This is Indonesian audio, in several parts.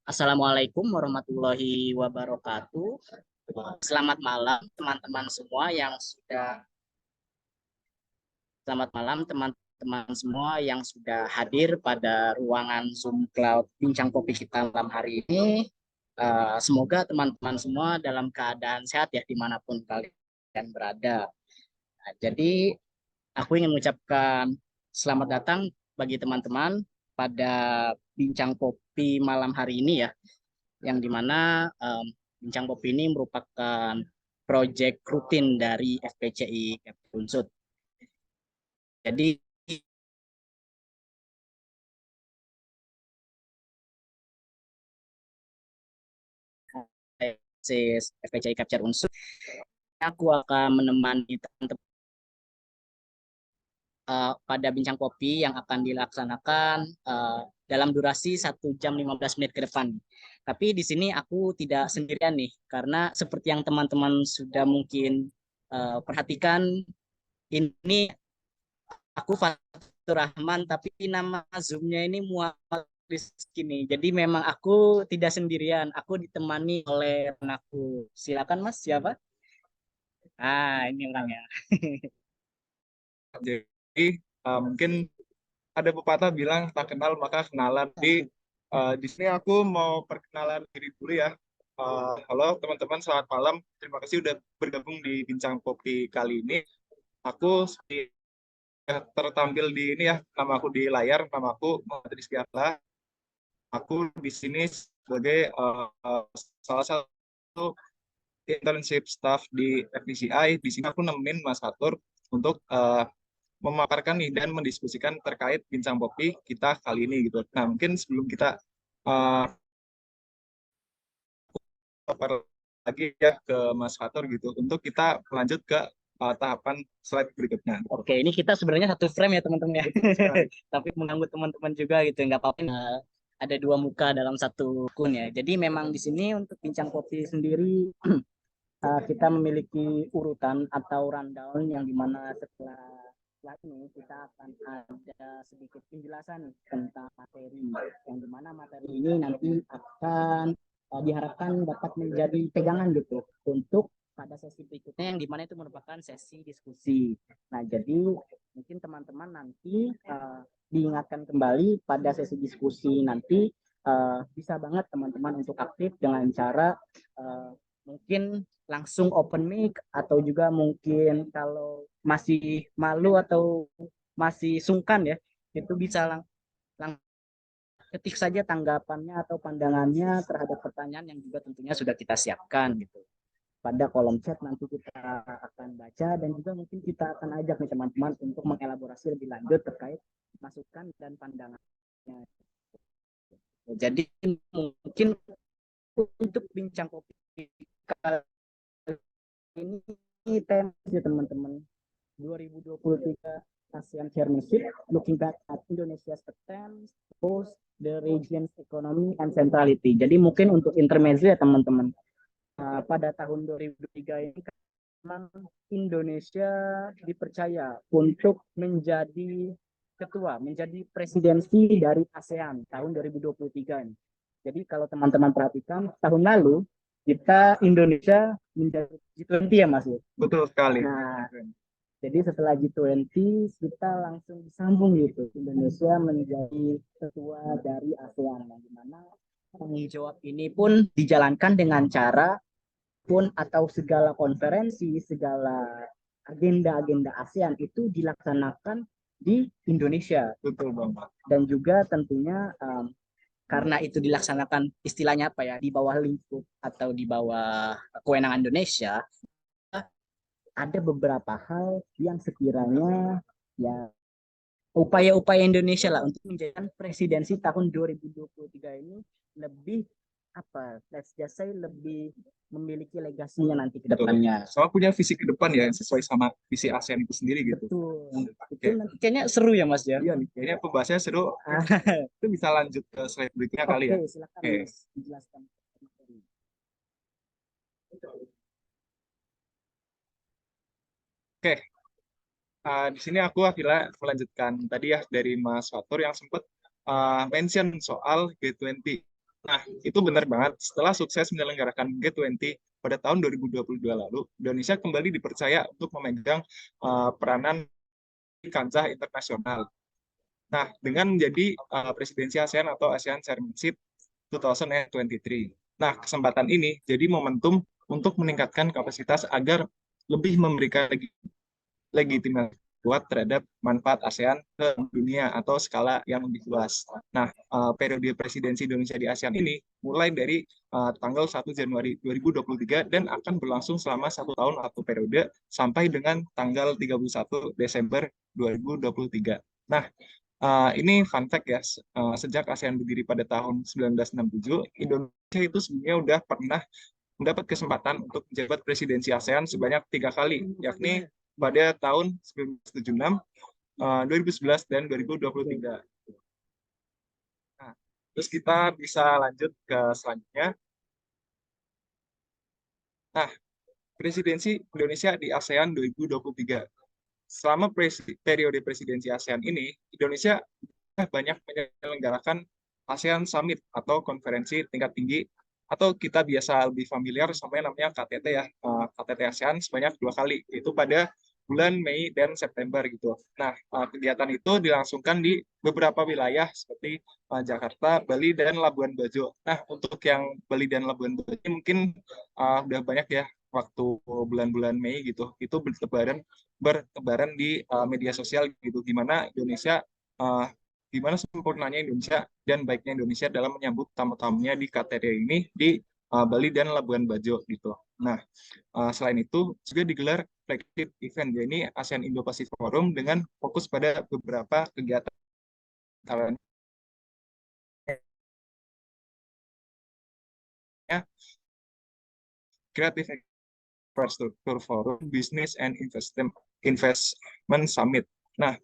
Assalamualaikum warahmatullahi wabarakatuh. Selamat malam teman-teman semua yang sudah Selamat malam teman-teman semua yang sudah hadir pada ruangan Zoom Cloud Bincang Kopi kita malam hari ini. Semoga teman-teman semua dalam keadaan sehat ya dimanapun kalian berada. Nah, jadi aku ingin mengucapkan selamat datang bagi teman-teman pada Bincang Kopi malam hari ini ya, yang dimana Bincang Kopi ini merupakan proyek rutin dari FPCI Unsut. Jadi FPCI Capture Unsut, aku akan menemani teman-teman pada Bincang Kopi yang akan dilaksanakan dalam durasi 1 jam 15 menit ke depan. Tapi di sini aku tidak sendirian nih, karena seperti yang teman-teman sudah mungkin perhatikan, ini aku Fatur Rahman, tapi nama Zoom-nya ini Muhammad Rizky nih. Jadi memang aku tidak sendirian, aku ditemani oleh anakku. Silakan Mas, siapa? Ini orangnya. Jadi mungkin ada pepatah bilang tak kenal maka kenalan. Di sini aku mau perkenalan diri dulu ya. Halo teman-teman, selamat malam. Terima kasih udah bergabung di Bincang Kopi kali ini. Aku tertampil di ini ya, nama aku di layar, nama aku Muhammad Rizky Akla. Aku di sini sebagai salah satu internship staff di FPCI. Di sini aku nemenin Mas Fatur untuk memaparkan nih dan mendiskusikan terkait bincang kopi kita kali ini gitu. Nah, mungkin sebelum kita uh, lagi ya ke Mas Fatur gitu, untuk kita lanjut ke tahapan slide berikutnya. Oke, ini kita sebenarnya satu frame ya teman-teman ya. Tapi mengganggu teman-teman juga gitu, nggak apa-apa. Ada dua muka dalam satu akun ya. Jadi memang di sini untuk bincang kopi sendiri kita memiliki urutan atau rundown yang dimana setelah ini kita akan ada sedikit penjelasan tentang materi, yang dimana materi ini nanti akan diharapkan dapat menjadi pegangan gitu untuk pada sesi berikutnya, yang dimana itu merupakan sesi diskusi. Nah, jadi mungkin teman-teman nanti diingatkan kembali pada sesi diskusi nanti, bisa banget teman-teman untuk aktif dengan cara mungkin langsung open mic, atau juga mungkin kalau masih malu atau masih sungkan ya, itu bisa lang ketik saja tanggapannya atau pandangannya terhadap pertanyaan yang juga tentunya sudah kita siapkan gitu pada kolom chat. Nanti kita akan baca dan juga mungkin kita akan ajak nih teman-teman untuk mengelaborasi lebih lanjut terkait masukan dan pandangannya. Jadi mungkin untuk bincang kopi ini tema ya teman-teman, 2023 ASEAN Chairmanship, looking back at Indonesia's attempts to boost the region's economy and centrality. Jadi mungkin untuk intermezzo ya teman-teman, pada tahun 2023 ini memang Indonesia dipercaya untuk menjadi menjadi presidensi dari ASEAN tahun 2023 ini. Jadi kalau teman-teman perhatikan, tahun lalu kita Indonesia menjadi G20 ya Mas. Betul sekali. Nah, jadi setelah G20 kita langsung disambung gitu, Indonesia menjadi ketua dari ASEAN, yang dimana tanggung jawab ini pun dijalankan dengan cara pun atau segala konferensi, segala agenda-agenda ASEAN itu dilaksanakan di Indonesia. Betul Bang. Dan juga tentunya karena itu dilaksanakan istilahnya apa ya, di bawah lingkup atau di bawah kewenangan Indonesia, ada beberapa hal yang sekiranya ya upaya-upaya Indonesia lah untuk menjadikan presidensi tahun 2023 ini lebih apa, let's just say lebih memiliki legasinya nanti ke depannya. Soal punya visi ke depan ya sesuai sama visi ASEAN itu sendiri gitu. Betul. Itu nanti kayaknya seru ya Mas ya. Iya nih, kayaknya pembahasannya seru. Itu bisa lanjut ke slide berikutnya kali ya. Oke, silakan Mas dijelaskan. Oke, di sini aku akhirnya melanjutkan tadi ya dari Mas Fatur yang sempat mention soal G20. Nah, itu benar banget. Setelah sukses menyelenggarakan G20 pada tahun 2022 lalu, Indonesia kembali dipercaya untuk memegang peranan di kancah internasional. Nah, dengan menjadi presidensi ASEAN atau ASEAN Chairmanship 2023. Nah, kesempatan ini jadi momentum untuk meningkatkan kapasitas agar lebih memberikan legitimasi kuat terhadap manfaat ASEAN ke dunia atau skala yang lebih luas. Nah, periode presidensi Indonesia di ASEAN ini mulai dari tanggal 1 Januari 2023 dan akan berlangsung selama 1 tahun atau periode sampai dengan tanggal 31 Desember 2023. Nah, ini fun fact ya, sejak ASEAN berdiri pada tahun 1967, Indonesia itu sebenarnya udah pernah mendapat kesempatan untuk menjabat presidensi ASEAN sebanyak 3 kali, yakni pada tahun 1976, 2011, dan 2023. Nah, terus kita bisa lanjut ke selanjutnya. Nah, presidensi Indonesia di ASEAN 2023. Selama periode presidensi ASEAN ini, Indonesia banyak menyelenggarakan ASEAN Summit atau konferensi tingkat tinggi, atau kita biasa lebih familiar sama yang namanya KTT ya, KTT ASEAN sebanyak 2 kali, yaitu pada bulan Mei dan September gitu. Nah, kegiatan itu dilangsungkan di beberapa wilayah seperti Jakarta, Bali, dan Labuan Bajo. Nah, untuk yang Bali dan Labuan Bajo mungkin udah banyak ya waktu bulan-bulan Mei gitu, itu bertebaran di media sosial gitu, gimana Indonesia uh, gimana sempurnanya Indonesia dan baiknya Indonesia dalam menyambut tamu-tamunya di KTT ini di Bali dan Labuan Bajo gitu. Nah, selain itu juga digelar flagship event, yaitu ASEAN Indo-Pacific Forum dengan fokus pada beberapa kegiatan Creative Infrastructure Forum, Business and Investment Summit. Nah,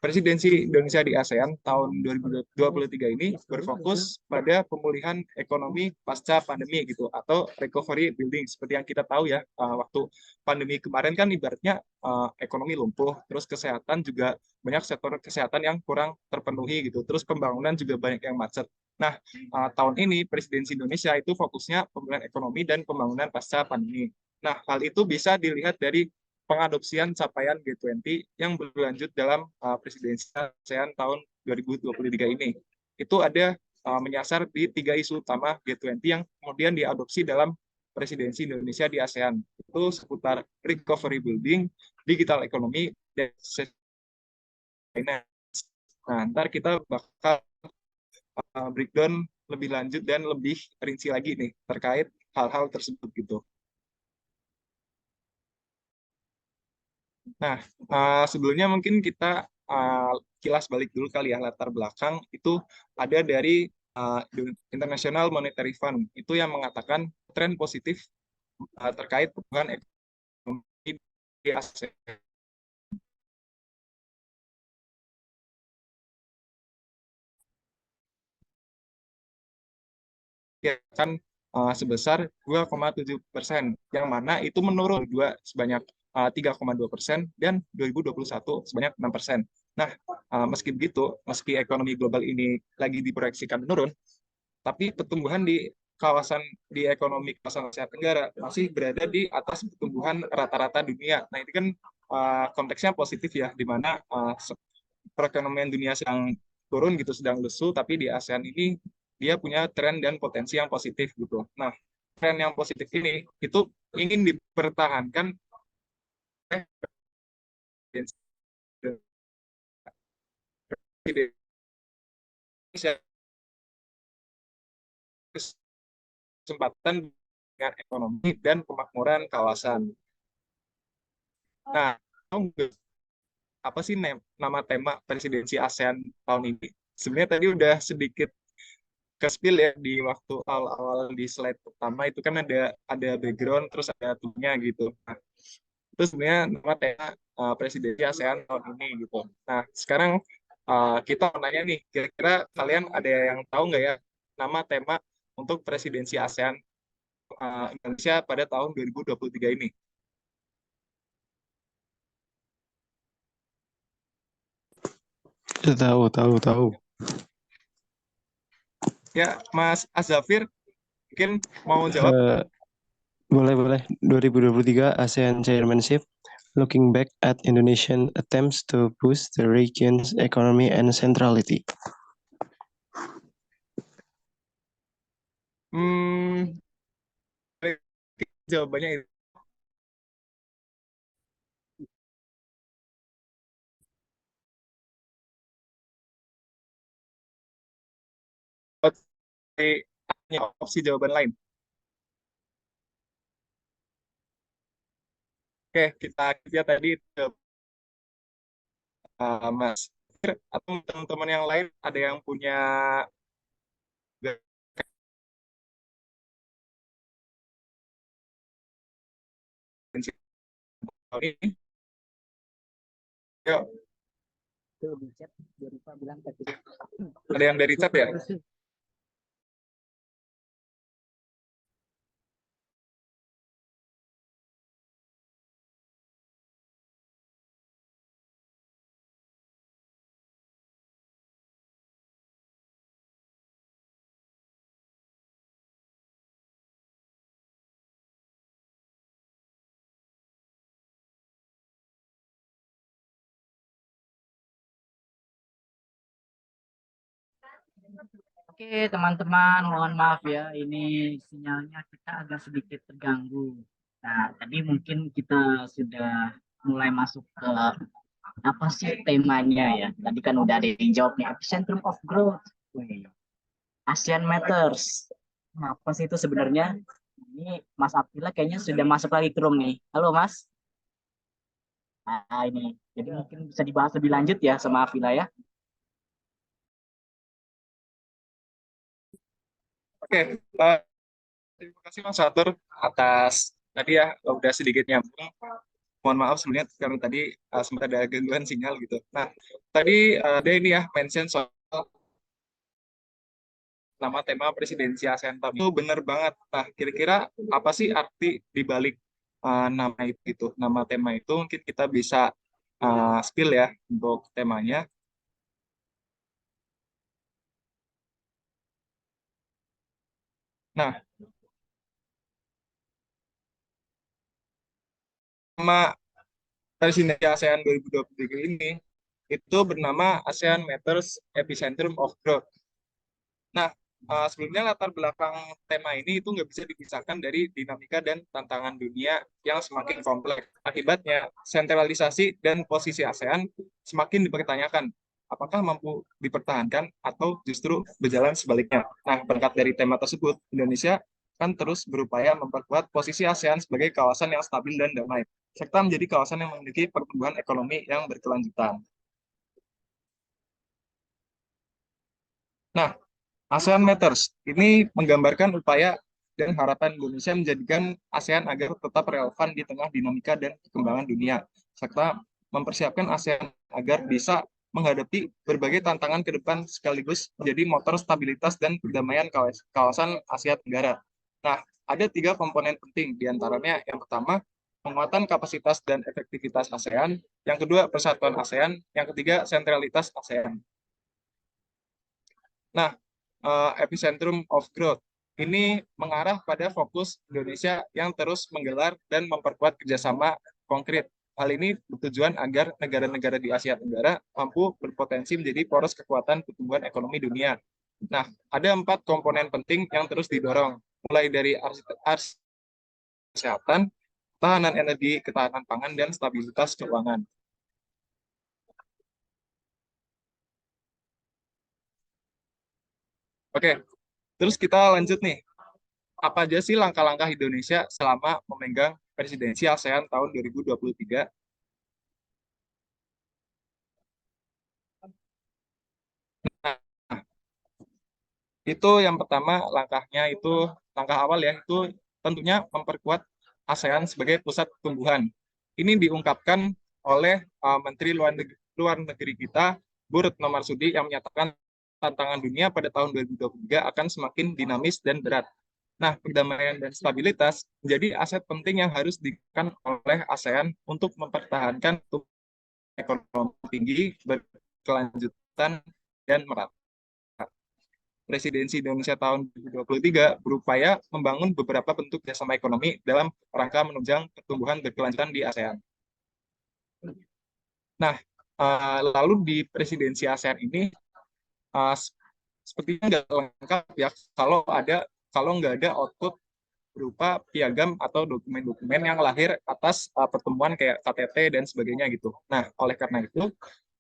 Presidensi Indonesia di ASEAN tahun 2023 ini berfokus pada pemulihan ekonomi pasca pandemi gitu, atau recovery building. Seperti yang kita tahu ya, waktu pandemi kemarin kan ibaratnya ekonomi lumpuh, terus kesehatan juga banyak sektor kesehatan yang kurang terpenuhi gitu, terus pembangunan juga banyak yang macet. Nah, tahun ini Presidensi Indonesia itu fokusnya pemulihan ekonomi dan pembangunan pasca pandemi. Nah, hal itu bisa dilihat dari pengadopsian capaian G20 yang berlanjut dalam presidensi ASEAN tahun 2023 ini. Itu ada menyasar di 3 isu utama G20 yang kemudian diadopsi dalam presidensi Indonesia di ASEAN. Itu seputar recovery building, digital economy, dan finance. Nah, ntar kita bakal breakdown lebih lanjut dan lebih rinci lagi nih terkait hal-hal tersebut gitu. Nah, sebelumnya mungkin kita kilas balik dulu kali ya, latar belakang itu ada dari International Monetary Fund, itu yang mengatakan tren positif terkait pertumbuhan ekonomi di ASEAN. Kan sebesar 2,7%, yang mana itu menurun sebanyak 3,2% dan 2021 sebanyak 6%. Nah, meski begitu, meski ekonomi global ini lagi diproyeksikan menurun, tapi pertumbuhan di ekonomi kawasan Asia Tenggara masih berada di atas pertumbuhan rata-rata dunia. Nah, ini kan konteksnya positif ya, di mana perekonomian dunia sedang turun gitu, sedang lesu, tapi di ASEAN ini dia punya tren dan potensi yang positif gitu. Nah, tren yang positif ini itu ingin dipertahankan oleh Indonesia, kesempatan dengan ekonomi dan pemakmuran kawasan. Nah, apa sih nama tema presidensi ASEAN tahun ini? Sebenarnya tadi udah sedikit ke spill ya di waktu awal-awal di slide pertama, itu kan ada background terus ada tuhnya gitu. Nah, itu sebenarnya nama tema presidensi ASEAN tahun ini gitu. Nah, sekarang kita mau nanya nih, kira-kira kalian ada yang tahu nggak ya nama tema untuk presidensi ASEAN Indonesia pada tahun 2023 ini? Tahu, tahu, tahu. Ya, Mas Azafir mungkin mau jawab. Eh, boleh. 2023 ASEAN Chairmanship, looking back at Indonesian attempts to boost the region's economy and centrality. Hmm, jawabannya itu opsi jawaban lain. Oke, kita lihat tadi Mas atau teman-teman yang lain ada yang punya ini. Yuk, Itu di chat Jerifa bilang tadi. ada yang dari chat ya? Oke, teman-teman, mohon maaf ya, ini sinyalnya kita agak sedikit terganggu. Nah, tadi mungkin kita sudah mulai masuk ke apa sih temanya ya. Tadi kan udah ada yang jawab nih, epicentrum of growth. Wih, ASEAN Matters. Nah, apa sih itu sebenarnya? Ini Mas Abdillah kayaknya sudah masuk lagi ke room nih. Halo Mas. Nah, ini. Jadi mungkin bisa dibahas lebih lanjut ya sama Abdillah ya. Oke, terima kasih Mas Satur atas tadi ya udah sedikit nyambung. Mohon maaf sebenarnya karena tadi sempat ada gangguan sinyal gitu. Nah, tadi ada ini ya mention soal nama tema presidensi ASEAN Talk. Itu benar banget. Nah, kira-kira apa sih arti di balik nama itu gitu? Nama tema itu mungkin kita bisa spill ya untuk temanya. Nah, nama presidensi ASEAN 2023 ini itu bernama ASEAN Matters Epicentrum of Growth. Nah, sebelumnya latar belakang tema ini itu nggak bisa dipisahkan dari dinamika dan tantangan dunia yang semakin kompleks. Akibatnya, sentralisasi dan posisi ASEAN semakin dipertanyakan. Apakah mampu dipertahankan atau justru berjalan sebaliknya? Nah, berangkat dari tema tersebut, Indonesia kan terus berupaya memperkuat posisi ASEAN sebagai kawasan yang stabil dan damai, serta menjadi kawasan yang memiliki pertumbuhan ekonomi yang berkelanjutan. Nah, ASEAN Matters ini menggambarkan upaya dan harapan Indonesia menjadikan ASEAN agar tetap relevan di tengah dinamika dan perkembangan dunia, serta mempersiapkan ASEAN agar bisa menghadapi berbagai tantangan ke depan sekaligus menjadi motor stabilitas dan perdamaian kawasan Asia Tenggara. Nah, ada tiga komponen penting, diantaranya yang pertama, penguatan kapasitas dan efektivitas ASEAN, yang kedua, persatuan ASEAN, yang ketiga, sentralitas ASEAN. Nah, epicentrum of growth ini mengarah pada fokus Indonesia yang terus menggelar dan memperkuat kerjasama konkret. Hal ini bertujuan agar negara-negara di Asia Tenggara mampu berpotensi menjadi poros kekuatan pertumbuhan ekonomi dunia. Nah, ada 4 komponen penting yang terus didorong, mulai dari kesehatan, ketahanan energi, ketahanan pangan, dan stabilitas keuangan. Oke, terus kita lanjut nih. Apa aja sih langkah-langkah Indonesia selama memegang presidensi ASEAN tahun 2023? Nah, itu yang pertama langkahnya itu langkah awal ya itu tentunya memperkuat ASEAN sebagai pusat pertumbuhan. Ini diungkapkan oleh Menteri Luar Negeri kita Bu Retno Marsudi yang menyatakan tantangan dunia pada tahun 2023 akan semakin dinamis dan berat. Nah, perdamaian dan stabilitas menjadi aset penting yang harus diberikan oleh ASEAN untuk mempertahankan ekonomi tinggi, berkelanjutan, dan merata. Presidensi Indonesia tahun 2023 berupaya membangun beberapa bentuk kerjasama ekonomi dalam rangka menunjang pertumbuhan berkelanjutan di ASEAN. Nah, lalu di presidensi ASEAN ini sepertinya nggak lengkap ya kalau nggak ada output berupa piagam atau dokumen-dokumen yang lahir atas pertemuan kayak KTT dan sebagainya gitu. Nah, oleh karena itu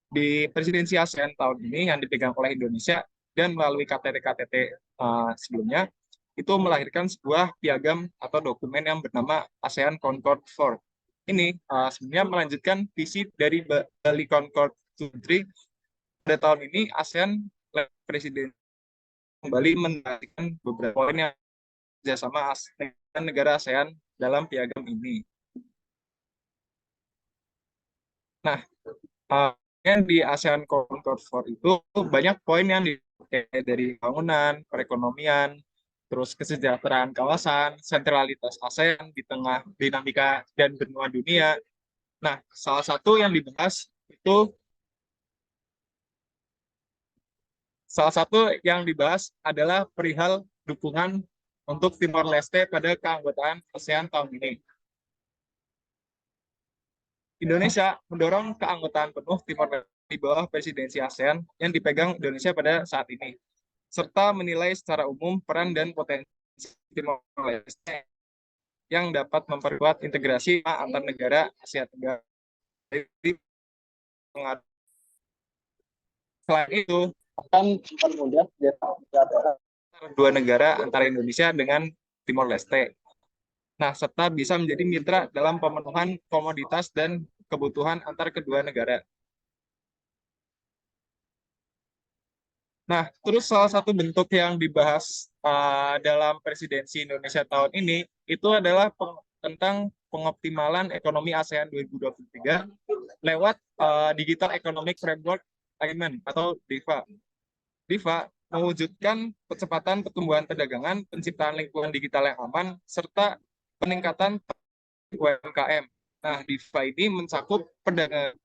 di presidensi ASEAN tahun ini yang dipegang oleh Indonesia dan melalui KTT-KTT sebelumnya itu melahirkan sebuah piagam atau dokumen yang bernama ASEAN Concord 4. Ini sebenarnya melanjutkan visi dari Bali Concord 3. Pada tahun ini ASEAN Presiden kembali menarikkan beberapa poin yang kerjasama dengan negara ASEAN dalam piagam ini. Nah, yang di ASEAN Concord 4 itu banyak poin yang dipakai dari bangunan, perekonomian, terus kesejahteraan kawasan, sentralitas ASEAN di tengah dinamika dan benua dunia. Nah, salah satu yang dibahas itu adalah perihal dukungan untuk Timor Leste pada keanggotaan ASEAN tahun ini. Indonesia mendorong keanggotaan penuh Timor Leste di bawah presidensi ASEAN yang dipegang Indonesia pada saat ini, serta menilai secara umum peran dan potensi Timor Leste yang dapat memperkuat integrasi antar negara Asia Tenggara. Selain itu, akan mempermudah dua negara antara Indonesia dengan Timor Leste. Nah, serta bisa menjadi mitra dalam pemenuhan komoditas dan kebutuhan antar kedua negara. Nah, terus salah satu bentuk yang dibahas dalam presidensi Indonesia tahun ini itu adalah tentang pengoptimalan ekonomi ASEAN 2023 lewat Digital Economic Framework Agreement atau DEFA. DEFA mewujudkan percepatan pertumbuhan perdagangan, penciptaan lingkungan digital yang aman, serta peningkatan UMKM. Nah, DeFi ini mencakup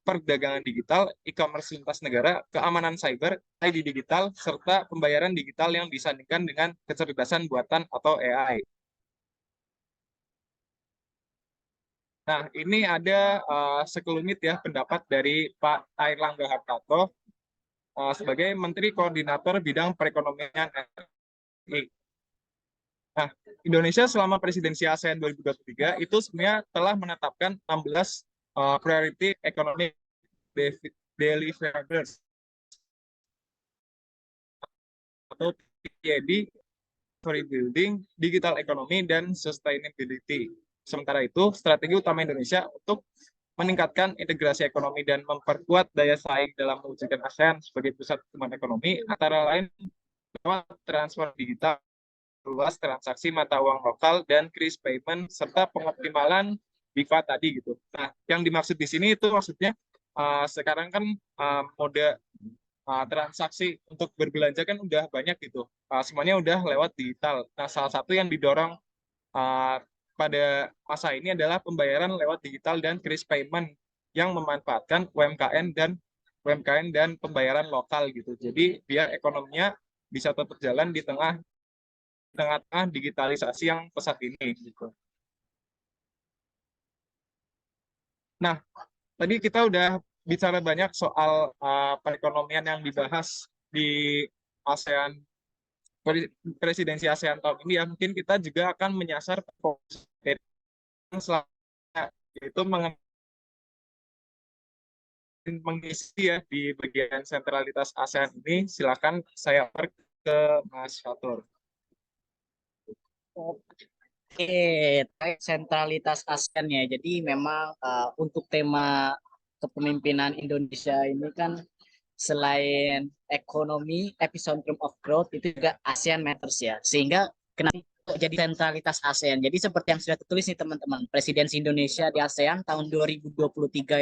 perdagangan digital, e-commerce lintas negara, keamanan cyber, ID digital, serta pembayaran digital yang disandingkan dengan kecerdasan buatan atau AI. Nah, ini ada sekelumit ya pendapat dari Pak Airlangga Hartarto sebagai Menteri Koordinator Bidang Perekonomian RI. Nah, Indonesia selama presidensi ASEAN 2023 itu sebenarnya telah menetapkan 16 priority economic deliverables atau PED for building digital economy dan sustainability. Sementara itu, strategi utama Indonesia untuk meningkatkan integrasi ekonomi dan memperkuat daya saing dalam mewujudkan ASEAN sebagai pusat pertumbuhan ekonomi antara lain lewat transfer digital, luas transaksi mata uang lokal dan kris payment serta pengoptimalan BIFA tadi gitu. Nah, yang dimaksud di sini itu maksudnya sekarang kan mode transaksi untuk berbelanja kan udah banyak gitu. Semuanya udah lewat digital. Nah, salah satu yang didorong pada masa ini adalah pembayaran lewat digital dan kris payment yang memanfaatkan UMKM dan pembayaran lokal gitu. Jadi biar ekonominya bisa tetap jalan di tengah-tengah digitalisasi yang pesat ini gitu. Nah, tadi kita udah bicara banyak soal perekonomian yang dibahas di ASEAN presidensi ASEAN tahun ini ya. Mungkin kita juga akan menyasar fokus selanjutnya yaitu mengisi ya di bagian sentralitas ASEAN ini. Silakan saya ke Mas Fatur. Oke, terkait sentralitas ASEAN ya. Jadi memang untuk tema kepemimpinan Indonesia ini kan selain ekonomi, epicentrum of growth itu juga ASEAN matters ya. Sehingga kenapa jadi sentralitas ASEAN. Jadi seperti yang sudah tertulis nih teman-teman, presidensi Indonesia di ASEAN tahun 2023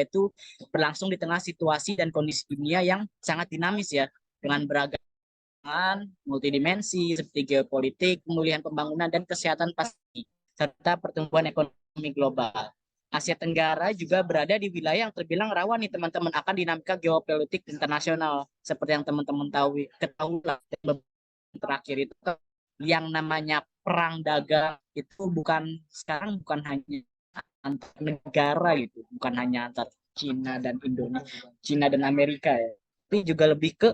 itu berlangsung di tengah situasi dan kondisi dunia yang sangat dinamis ya, dengan beragam multidimensi seperti geopolitik, pemulihan pembangunan, dan kesehatan pasti, serta pertumbuhan ekonomi global. Asia Tenggara juga berada di wilayah yang terbilang rawan nih teman-teman akan dinamika geopolitik internasional seperti yang teman-teman ketahui terakhir itu yang namanya perang dagang itu sekarang bukan hanya antar negara gitu, bukan hanya antar Cina dan Indonesia, Cina dan Amerika ya, tapi juga lebih ke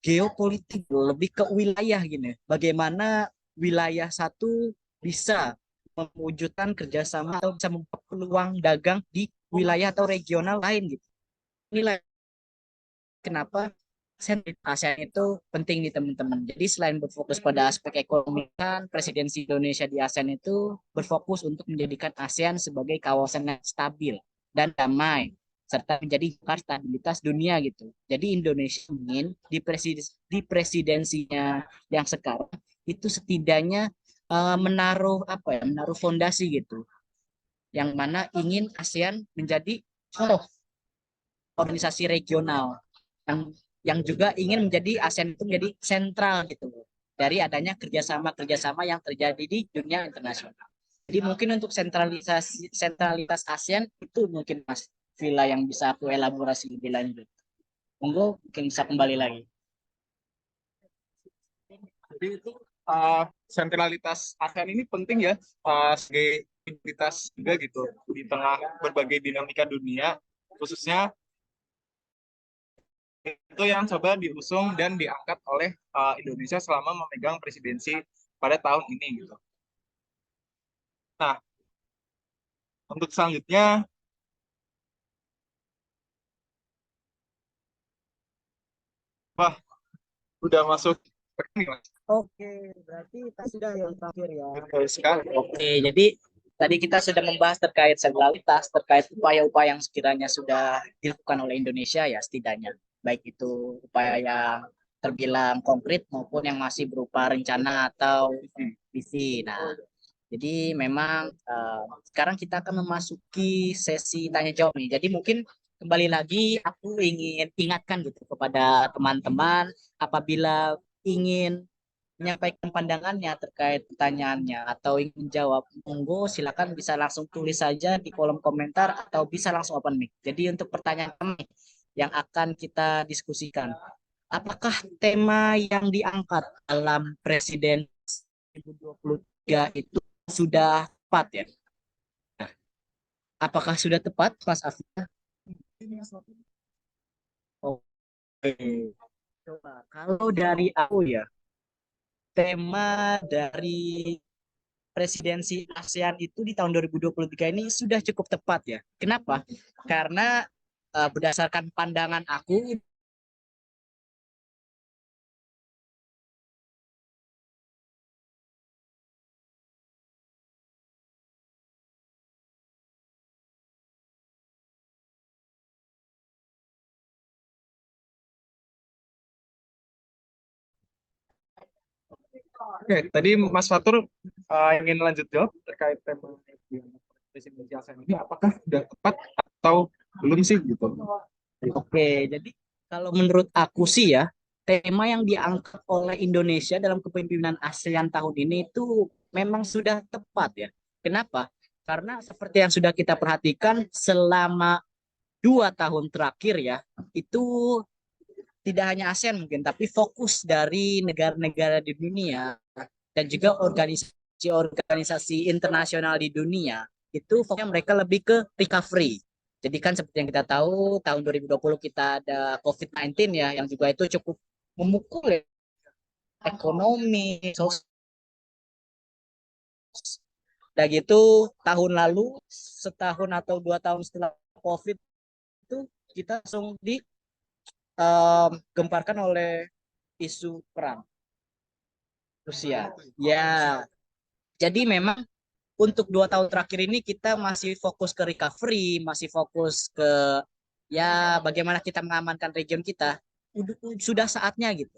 geopolitik, lebih ke wilayah gini. Bagaimana wilayah satu bisa mewujudkan kerjasama atau bisa membuka peluang dagang di wilayah atau regional lain gitu. Inilah kenapa ASEAN itu penting nih teman-teman. Jadi selain berfokus pada aspek ekonomi, kan presidensi Indonesia di ASEAN itu berfokus untuk menjadikan ASEAN sebagai kawasan yang stabil dan damai serta menjadi stabilitas dunia gitu. Jadi Indonesia ingin di presidensinya yang sekarang itu setidaknya menaruh menaruh fondasi gitu, yang mana ingin ASEAN menjadi contoh organisasi regional yang juga ingin menjadi ASEAN itu menjadi sentral gitu dari adanya kerjasama yang terjadi di dunia internasional. Jadi mungkin untuk sentralitas ASEAN itu mungkin Mas Villa yang bisa aku elaborasi lebih lanjut. Monggo mungkin bisa kembali lagi. Jadi itu sentralitas ASEAN ini penting ya, sebagai identitas juga gitu di tengah berbagai dinamika dunia, khususnya itu yang coba diusung dan diangkat oleh Indonesia selama memegang presidensi pada tahun ini gitu. Nah, untuk selanjutnya, wah, udah masuk nih, Mas. Oke, berarti kita sudah yang terakhir ya. Betul sekali. Oke, jadi tadi kita sudah membahas terkait sentralitas, terkait upaya-upaya yang sekiranya sudah dilakukan oleh Indonesia ya setidaknya. Baik itu upaya yang terbilang konkret maupun yang masih berupa rencana atau visi. Nah, jadi memang sekarang kita akan memasuki sesi tanya jawab nih. Jadi mungkin kembali lagi aku ingin ingatkan gitu kepada teman-teman apabila ingin menyampaikan pandangannya terkait pertanyaannya atau ingin jawab, monggo silakan bisa langsung tulis saja di kolom komentar atau bisa langsung open mic. Jadi untuk pertanyaan kami yang akan kita diskusikan, apakah tema yang diangkat dalam Presiden 2023 itu sudah tepat ya? Apakah sudah tepat, Mas Afif? Oke. Coba kalau dari aku ya, tema dari presidensi ASEAN itu di tahun 2023 ini sudah cukup tepat ya. Kenapa? Karena berdasarkan pandangan aku, Oke, tadi Mas Fatur ingin lanjut jawab terkait tema presidensi ASEAN ini, apakah sudah tepat atau belum sih gitu? oke, jadi kalau menurut aku sih ya, tema yang diangkat oleh Indonesia dalam kepemimpinan ASEAN tahun ini itu memang sudah tepat ya. Kenapa? Karena seperti yang sudah kita perhatikan selama 2 tahun terakhir ya, itu tidak hanya ASEAN mungkin, tapi fokus dari negara-negara di dunia dan juga organisasi-organisasi internasional di dunia itu fokusnya mereka lebih ke recovery. Jadi kan seperti yang kita tahu tahun 2020 kita ada COVID-19 ya yang juga itu cukup memukul ya, ekonomi, sosial. Dan gitu tahun lalu setahun atau 2 tahun setelah COVID itu kita langsung digemparkan oleh isu perang Rusia. Ya, jadi memang untuk 2 tahun terakhir ini kita masih fokus ke recovery, masih fokus ke ya bagaimana kita mengamankan region kita. Sudah saatnya gitu.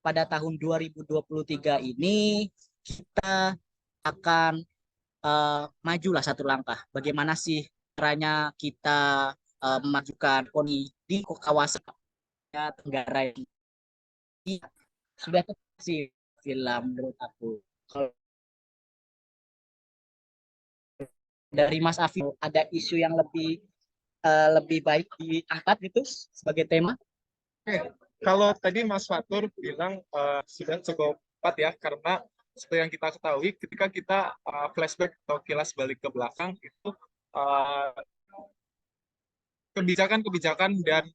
Pada tahun 2023 ini kita akan majulah satu langkah. Bagaimana sih caranya kita memajukan koni di kawasan Tenggara ini? Sudah tepat sih film menurut aku. Kalau dari Mas Afif ada isu yang lebih baik diangkat gitu sebagai tema? Oke, Kalau tadi Mas Fatur bilang sudah cukup tepat ya, karena seperti yang kita ketahui, ketika kita flashback atau kilas balik ke belakang, itu uh, kebijakan-kebijakan dan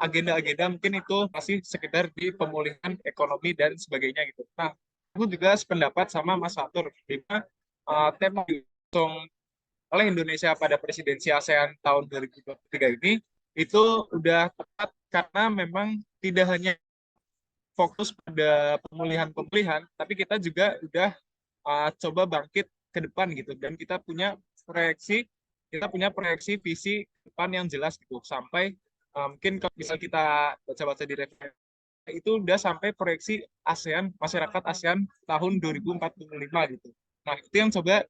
agenda-agenda mungkin itu masih sekedar di pemulihan ekonomi dan sebagainya gitu. Nah, aku juga sependapat sama Mas Fatur, di mana tema yang diusung oleh Indonesia pada presidensi ASEAN tahun 2023 ini itu udah tepat karena memang tidak hanya fokus pada pemulihan-pemulihan, tapi kita juga udah coba bangkit ke depan gitu, dan kita punya proyeksi visi depan yang jelas gitu, sampai mungkin kalau bisa kita baca-baca di referensi itu udah sampai proyeksi ASEAN, masyarakat ASEAN tahun 2045 gitu. Nah, itu yang coba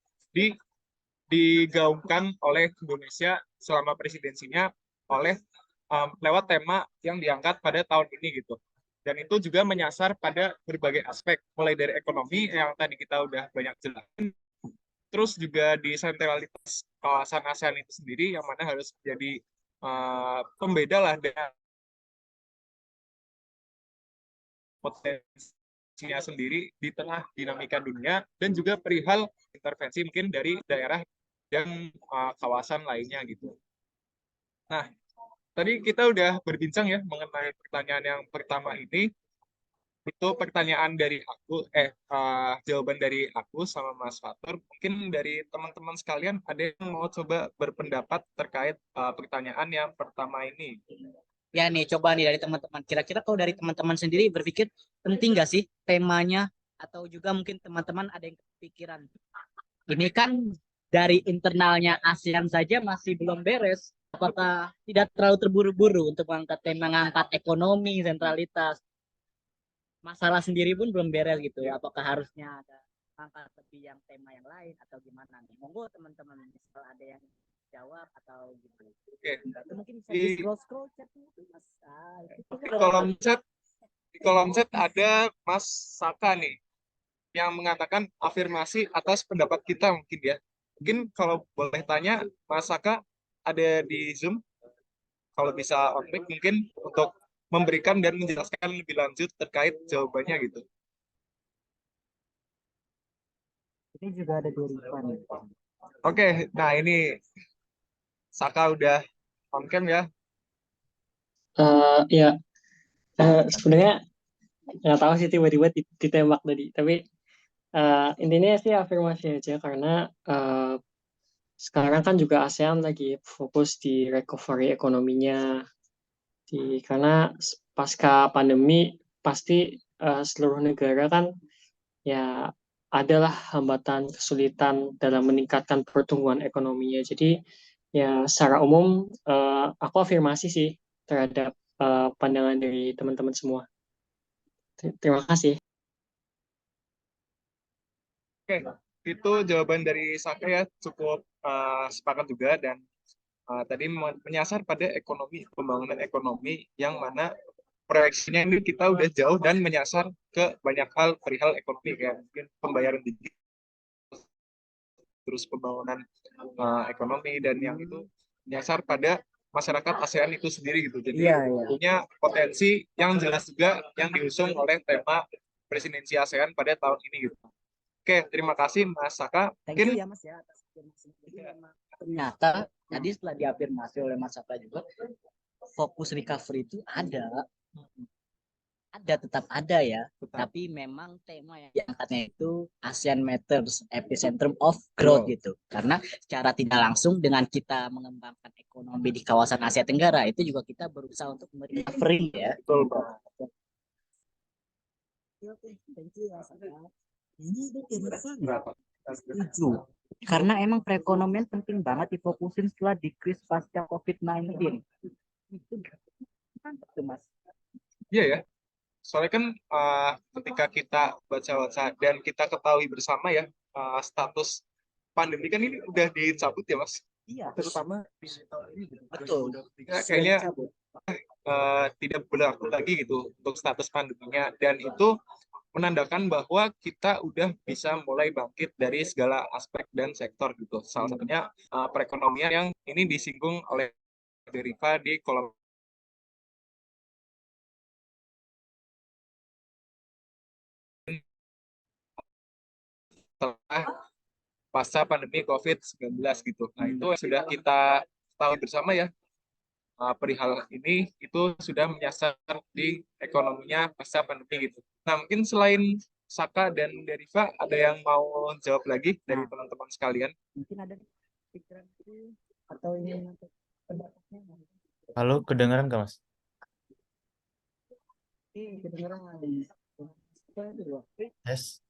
digaungkan oleh Indonesia selama presidensinya oleh lewat tema yang diangkat pada tahun ini gitu. Dan itu juga menyasar pada berbagai aspek, mulai dari ekonomi yang tadi kita udah banyak jelasin, terus juga di sentralitas kawasan ASEAN itu sendiri yang mana harus jadi pembeda lah dengan potensinya sendiri di tengah dinamika dunia, dan juga perihal intervensi mungkin dari daerah dan kawasan lainnya gitu. Nah, tadi kita udah berbincang ya mengenai pertanyaan yang pertama ini. Itu pertanyaan dari aku, jawaban dari aku sama Mas Fatur. Mungkin dari teman-teman sekalian ada yang mau coba berpendapat terkait pertanyaan yang pertama ini. Ya nih, coba nih dari teman-teman. Kira-kira kalau dari teman-teman sendiri berpikir penting nggak sih temanya? Atau juga mungkin teman-teman ada yang kepikiran. Ini kan dari internalnya ASEAN saja masih belum beres. Apakah tidak terlalu terburu-buru untuk mengangkat ekonomi, sentralitas? Masalah sendiri pun belum beres gitu ya. Apakah harusnya ada angkat lebih yang tema yang lain atau gimana nih? Monggo teman-teman, misal ada yang jawab atau gitu. Oke. Itu mungkin bisa di scroll chat Mas. Di kolom chat ada Mas Saka nih yang mengatakan afirmasi atas pendapat kita mungkin ya. Mungkin kalau boleh tanya Mas Saka ada di Zoom, kalau bisa on mic mungkin untuk memberikan dan menjelaskan lebih lanjut terkait jawabannya gitu. Ini juga ada dua Rifan. Oke, nah ini Saka udah on cam ya. Ya, sebenarnya nggak tahu sih tiba-tiba ditembak tadi. Tapi intinya sih afirmasi aja karena sekarang kan juga ASEAN lagi fokus di recovery ekonominya. Karena pasca pandemi pasti seluruh negara kan ya adalah hambatan kesulitan dalam meningkatkan pertumbuhan ekonominya. Jadi ya secara umum aku afirmasi sih terhadap pandangan dari teman-teman semua. Terima kasih. Oke, itu jawaban dari Saka ya, cukup sepakat juga, dan tadi menyasar pada ekonomi, pembangunan ekonomi yang mana proyeksinya ini kita udah jauh dan menyasar ke banyak hal perihal ekonomi, kayak mungkin pembayaran digital, terus pembangunan ekonomi, dan yang itu menyasar pada masyarakat ASEAN itu sendiri gitu. Jadi punya potensi yang jelas juga yang diusung oleh tema presidensi ASEAN pada tahun ini gitu. Oke, terima kasih Mas Saka. Thank you ya Mas ya atas afirmasi. Ternyata tadi setelah diafirmasi oleh Mas Saka juga, fokus recovery itu tetap ada ya. Tapi memang tema yang diangkatnya itu ASEAN Matters, Epicentrum of Growth gitu. Karena secara tidak langsung dengan kita mengembangkan ekonomi di kawasan Asia Tenggara itu juga kita berusaha untuk recovery ya. Betul, Pak. Oke, thank you ya Saka. Ini berapa? 7. Karena emang perekonomian penting banget difokusin setelah decrease pasca COVID-19. Itu kan Mas. Iya ya. Soalnya kan ketika kita baca-baca dan kita ketahui bersama ya, status pandemi kan ini udah dicabut ya Mas. Iya. Terutama di tahun ini. Betul. Kayaknya tidak berlaku lagi gitu untuk status pandeminya, dan itu menandakan bahwa kita udah bisa mulai bangkit dari segala aspek dan sektor gitu. Salah satunya perekonomian yang ini disinggung oleh Deriva di kolom pasca pandemi COVID-19 gitu. Nah, itu sudah kita tahu bersama ya, perihal ini itu sudah menyasar di ekonominya pasca pandemi gitu. Nah, mungkin selain Saka dan Deriva, ada yang mau jawab lagi dari teman-teman sekalian? Mungkin ada pikiran atau ingin pendapatnya. Halo, kedengaran nggak, Mas? Kedengeran. Yes.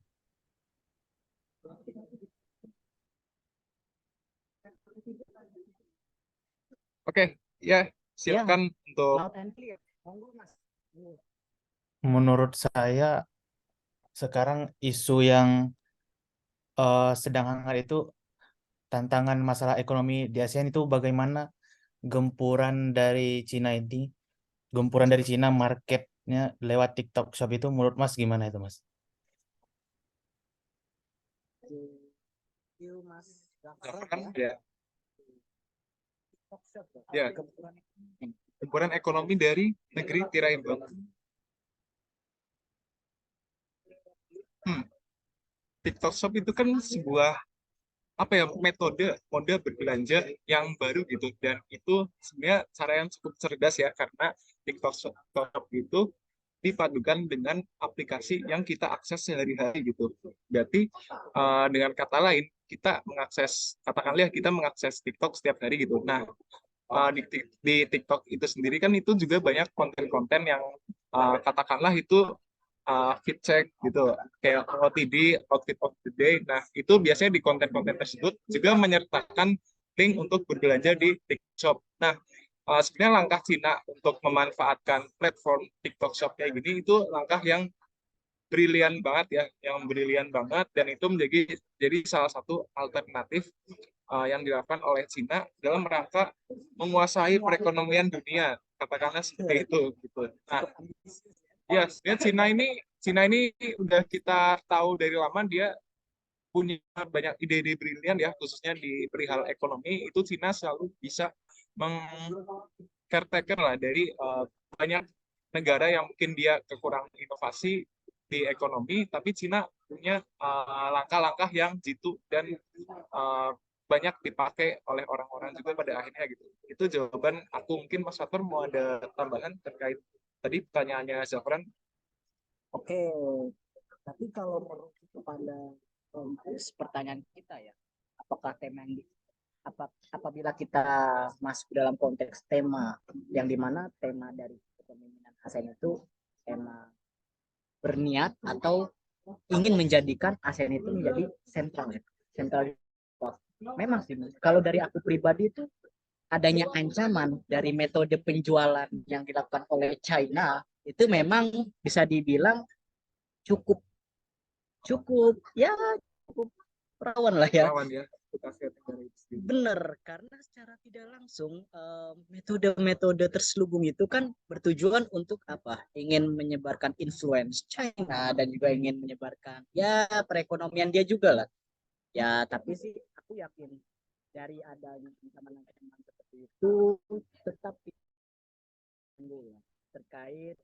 Oke, ya silakan untuk Loud and clear. Monggo, Mas. Menurut saya sekarang isu yang sedang hangat itu tantangan masalah ekonomi di ASEAN itu bagaimana gempuran dari Cina marketnya lewat TikTok Shop itu menurut Mas gimana itu, Mas? Mas Zafran, ya, TikTok Shop Ya. Gempuran ekonomi dari negeri tirai bambu. TikTok Shop itu kan sebuah mode berbelanja yang baru gitu, dan itu sebenarnya cara yang cukup cerdas ya, karena TikTok Shop itu dipadukan dengan aplikasi yang kita akses sehari-hari gitu. Berarti dengan kata lain, katakanlah kita mengakses TikTok setiap hari gitu. Nah, di TikTok itu sendiri kan itu juga banyak konten-konten yang katakanlah itu fit check gitu, kayak OTD, outfit of the day. Nah, itu biasanya di konten-konten tersebut juga menyertakan link untuk berbelanja di TikTok Shop. Nah, sebenarnya langkah Cina untuk memanfaatkan platform TikTok Shop kayak gini itu langkah yang brilian banget ya, dan itu jadi salah satu alternatif yang dilakukan oleh Cina dalam rangka menguasai perekonomian dunia, katakanlah seperti itu gitu. Nah, ya sebenarnya Cina ini udah kita tahu dari lama, dia punya banyak ide-ide brilian ya, khususnya di perihal ekonomi. Itu Cina selalu bisa caretaker lah dari banyak negara yang mungkin dia kekurangan inovasi di ekonomi, tapi Cina punya langkah-langkah yang jitu dan banyak dipakai oleh orang-orang juga pada akhirnya gitu. Itu jawaban aku. Mungkin Mas Fatur mau ada tambahan terkait tadi pertanyaannya Zafran? Oke, tapi kalau merujuk kepada pertanyaan kita ya, apakah tema yang apabila kita masuk dalam konteks tema yang dimana tema dari kepemimpinan ASEAN itu tema berniat atau ingin menjadikan ASEAN itu menjadi sentral. Memang sih, kalau dari aku pribadi itu adanya ancaman dari metode penjualan yang dilakukan oleh China itu memang bisa dibilang cukup ya cukup rawan lah ya. Rawan ya. Bener, karena secara tidak langsung metode-metode terselubung itu kan bertujuan untuk apa? Ingin menyebarkan influence China dan juga ingin menyebarkan ya perekonomian dia juga lah. Ya, tapi sih aku yakin dari adanya ancaman-ancaman seperti itu tetap terkait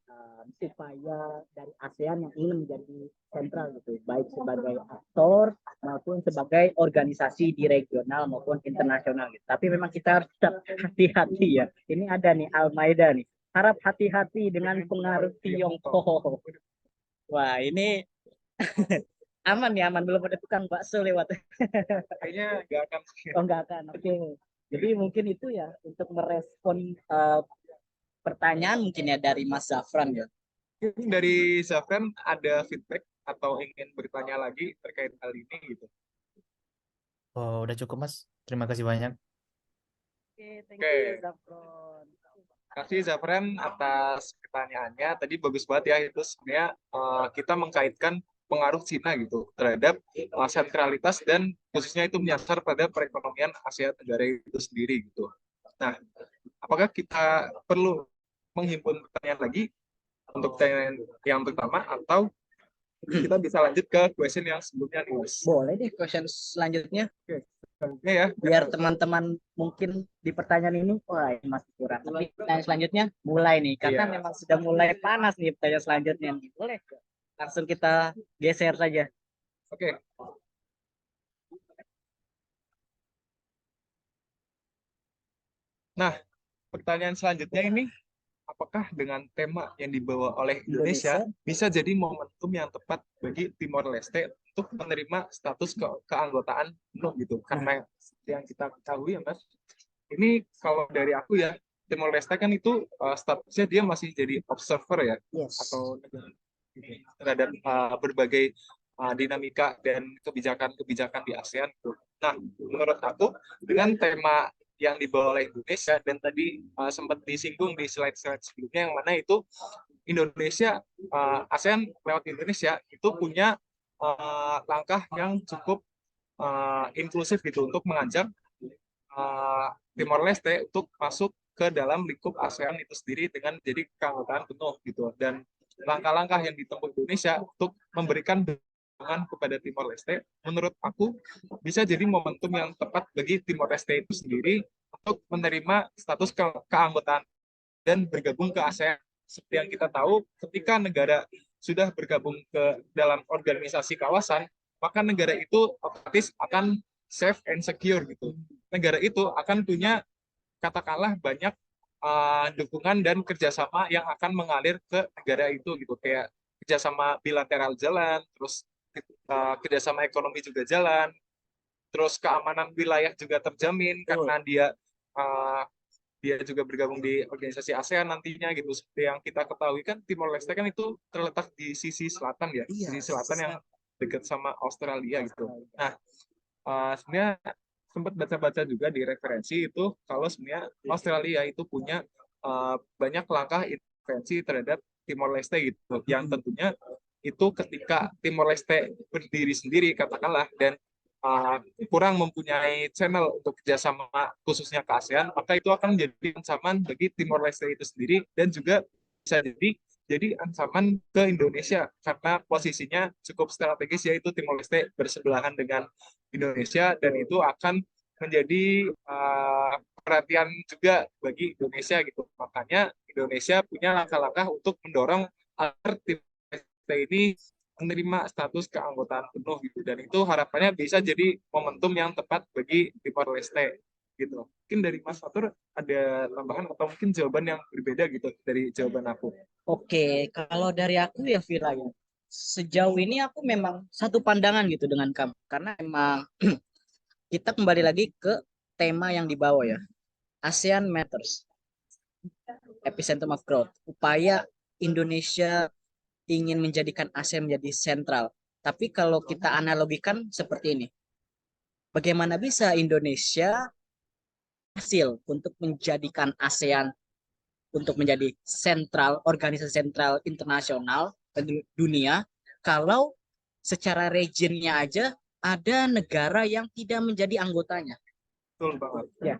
upaya dari ASEAN yang ingin menjadi sentral gitu, baik sebagai aktor maupun sebagai organisasi di regional maupun internasional gitu. Tapi memang kita harus tetap hati-hati ya. Ini ada nih Al-Maida nih. Harap hati-hati dengan pengaruh Tiongkok. Wah, ini aman ya, aman, belum ada tukang bakso lewat. Kayaknya nggak akan. Oh, nggak akan. Oke. Jadi mungkin itu ya untuk merespon pertanyaan mungkin ya dari Mas Zafran ya. Dari Zafran ada feedback atau ingin bertanya lagi terkait hal ini gitu? Oh, udah cukup, Mas. Terima kasih banyak. Oke, thank you Zafran. Terima kasih Zafran atas pertanyaannya. Tadi bagus banget ya, itu sebenarnya kita mengkaitkan pengaruh Cina gitu terhadap sentralitas dan khususnya itu menyasar pada perekonomian Asia Tenggara itu sendiri gitu. Nah, apakah kita perlu menghimpun pertanyaan lagi untuk pertanyaan yang pertama, atau kita bisa lanjut ke question yang sebelumnya nih, Mas? Boleh deh question selanjutnya. Selanjutnya ya, Biar teman-teman mungkin di pertanyaan ini wah masih kurang. Tapi pertanyaan selanjutnya mulai nih karena memang sudah mulai panas nih pertanyaan selanjutnya nih. Boleh langsung kita geser saja. Oke. Nah, pertanyaan selanjutnya ini, apakah dengan tema yang dibawa oleh Indonesia bisa jadi momentum yang tepat bagi Timor Leste untuk menerima status keanggotaan penuh gitu? Karena yang kita ketahui ya Mas, ini kalau dari aku ya, Timor Leste kan itu statusnya dia masih jadi observer ya, Yes. atau terhadap berbagai dinamika dan kebijakan-kebijakan di ASEAN gitu. Nah, menurut aku dengan tema yang dibawa oleh Indonesia dan tadi sempat disinggung di slide-slide sebelumnya yang mana itu Indonesia, ASEAN lewat Indonesia itu punya langkah yang cukup inklusif gitu untuk mengajak Timor Leste untuk masuk ke dalam lingkup ASEAN itu sendiri dengan jadi keanggotaan penuh gitu. Dan langkah-langkah yang ditempuh Indonesia untuk memberikan dukungan kepada Timor Leste, menurut aku bisa jadi momentum yang tepat bagi Timor Leste itu sendiri untuk menerima status keanggotaan dan bergabung ke ASEAN. Seperti yang kita tahu, ketika negara sudah bergabung ke dalam organisasi kawasan, maka negara itu otomatis akan safe and secure gitu. Negara itu akan punya katakanlah banyak dukungan dan kerjasama yang akan mengalir ke negara itu gitu, kayak kerjasama bilateral jalan, terus kerjasama ekonomi juga jalan, terus keamanan wilayah juga terjamin karena uh, dia juga bergabung di organisasi ASEAN nantinya gitu. Seperti yang kita ketahui kan Timor Leste kan itu terletak di sisi selatan ya, sisi selatan yang dekat sama Australia gitu. Nah, sebenarnya sempat baca-baca juga di referensi itu kalau sebenarnya Australia itu punya banyak langkah intervensi terhadap Timor Leste gitu, yang tentunya itu ketika Timor Leste berdiri sendiri katakanlah dan kurang mempunyai channel untuk kerjasama khususnya ke ASEAN, maka itu akan menjadi ancaman bagi Timor Leste itu sendiri dan juga bisa jadi ancaman ke Indonesia karena posisinya cukup strategis yaitu Timor Leste bersebelahan dengan Indonesia dan itu akan menjadi perhatian juga bagi Indonesia gitu. Makanya Indonesia punya langkah-langkah untuk mendorong agar Timor Leste ini menerima status keanggotaan penuh gitu, dan itu harapannya bisa jadi momentum yang tepat bagi Timor Leste gitu. Mungkin dari Mas Fatur ada tambahan atau mungkin jawaban yang berbeda gitu dari jawaban aku. Oke, kalau dari aku ya Vira ya. Sejauh ini aku memang satu pandangan gitu dengan kamu. Karena memang kita kembali lagi ke tema yang dibawa ya. ASEAN Matters, Epicentrum of Growth. Upaya Indonesia ingin menjadikan ASEAN menjadi sentral. Tapi kalau kita analogikan seperti ini. Bagaimana bisa Indonesia hasil untuk menjadikan ASEAN untuk menjadi sentral, organisasi sentral internasional dunia, kalau secara regionnya aja ada negara yang tidak menjadi anggotanya. Betul banget. Ya,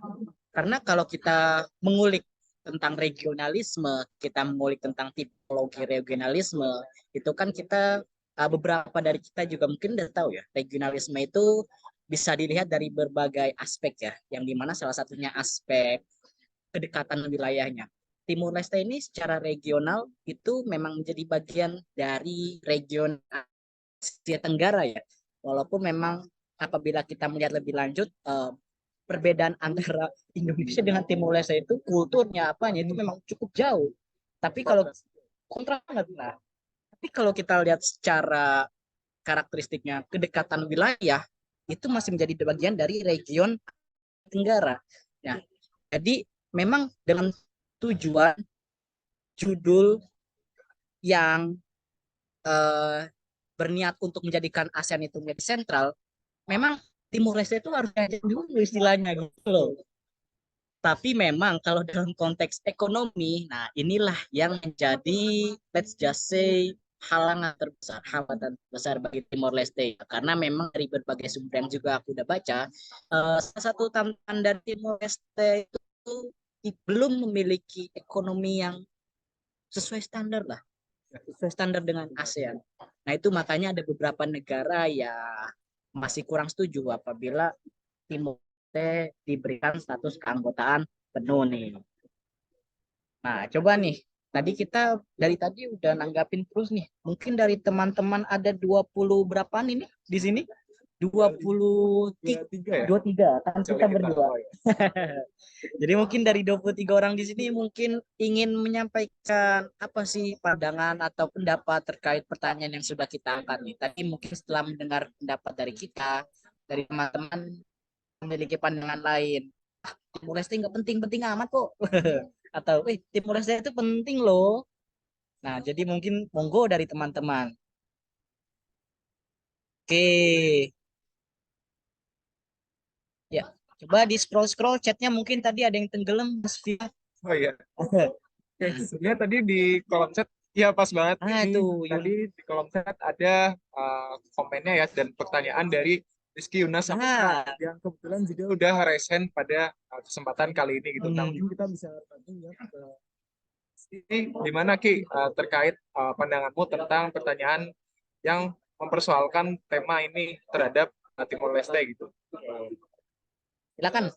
karena kalau kita mengulik tentang regionalisme, kita mengulik tentang tipologi regionalisme, itu kan kita beberapa dari kita juga mungkin udah tahu ya, regionalisme itu bisa dilihat dari berbagai aspek ya, yang dimana salah satunya aspek kedekatan wilayahnya. Timur Leste ini secara regional itu memang menjadi bagian dari region Asia Tenggara ya. Walaupun memang apabila kita melihat lebih lanjut, perbedaan antara Indonesia dengan Timur Leste itu kulturnya apanya itu memang cukup jauh. Tapi kalau kontra banget, nah, tapi kalau kita lihat secara karakteristiknya kedekatan wilayah itu masih menjadi bagian dari region Tenggara. Nah, jadi memang dengan tujuan judul yang eh, berniat untuk menjadikan ASEAN itu menjadi sentral, memang Timur Leste itu harus diajak dulu istilahnya gitu loh. Tapi memang kalau dalam konteks ekonomi, nah inilah yang menjadi, let's just say, hambatan terbesar bagi Timor Leste. Karena memang dari berbagai sumber yang juga aku udah baca, salah satu tantangan dari Timor Leste itu belum memiliki ekonomi yang sesuai standar lah, sesuai standar dengan ASEAN. Nah itu makanya ada beberapa negara yang masih kurang setuju apabila Timor Leste diberikan status keanggotaan penuh nih. Nah coba nih, tadi kita dari tadi udah nanggapin terus nih. Mungkin dari teman-teman ada 20 berapaan ini di sini? 23 23 ya? 23 kan Kecuali kita kita. berdua. Oh, ya. Jadi mungkin dari 23 orang di sini mungkin ingin menyampaikan apa sih pandangan atau pendapat terkait pertanyaan yang sudah kita angkat nih. Tadi mungkin setelah mendengar pendapat dari kita, dari teman-teman memiliki pandangan lain. Timor Leste nggak penting-penting amat kok. Atau, Timor Leste itu penting loh. Nah, jadi mungkin monggo dari teman-teman. Oke, ya. Coba di scroll-scroll chatnya mungkin tadi ada yang tenggelam, Mas Via. Oh iya. Oke, sebenarnya tadi di kolom chat, ya pas banget Ah, ini. itu Tadi di kolom chat ada komennya ya dan pertanyaan dari Rizky Yunas Nah, yang kebetulan juga udah resen pada kesempatan kali ini gitu. Nah, hmm, mungkin kita bisa tanya ya ke Rizky, gimana Ki terkait pandanganmu tentang pertanyaan yang mempersoalkan tema ini terhadap Timor Leste gitu. silakan.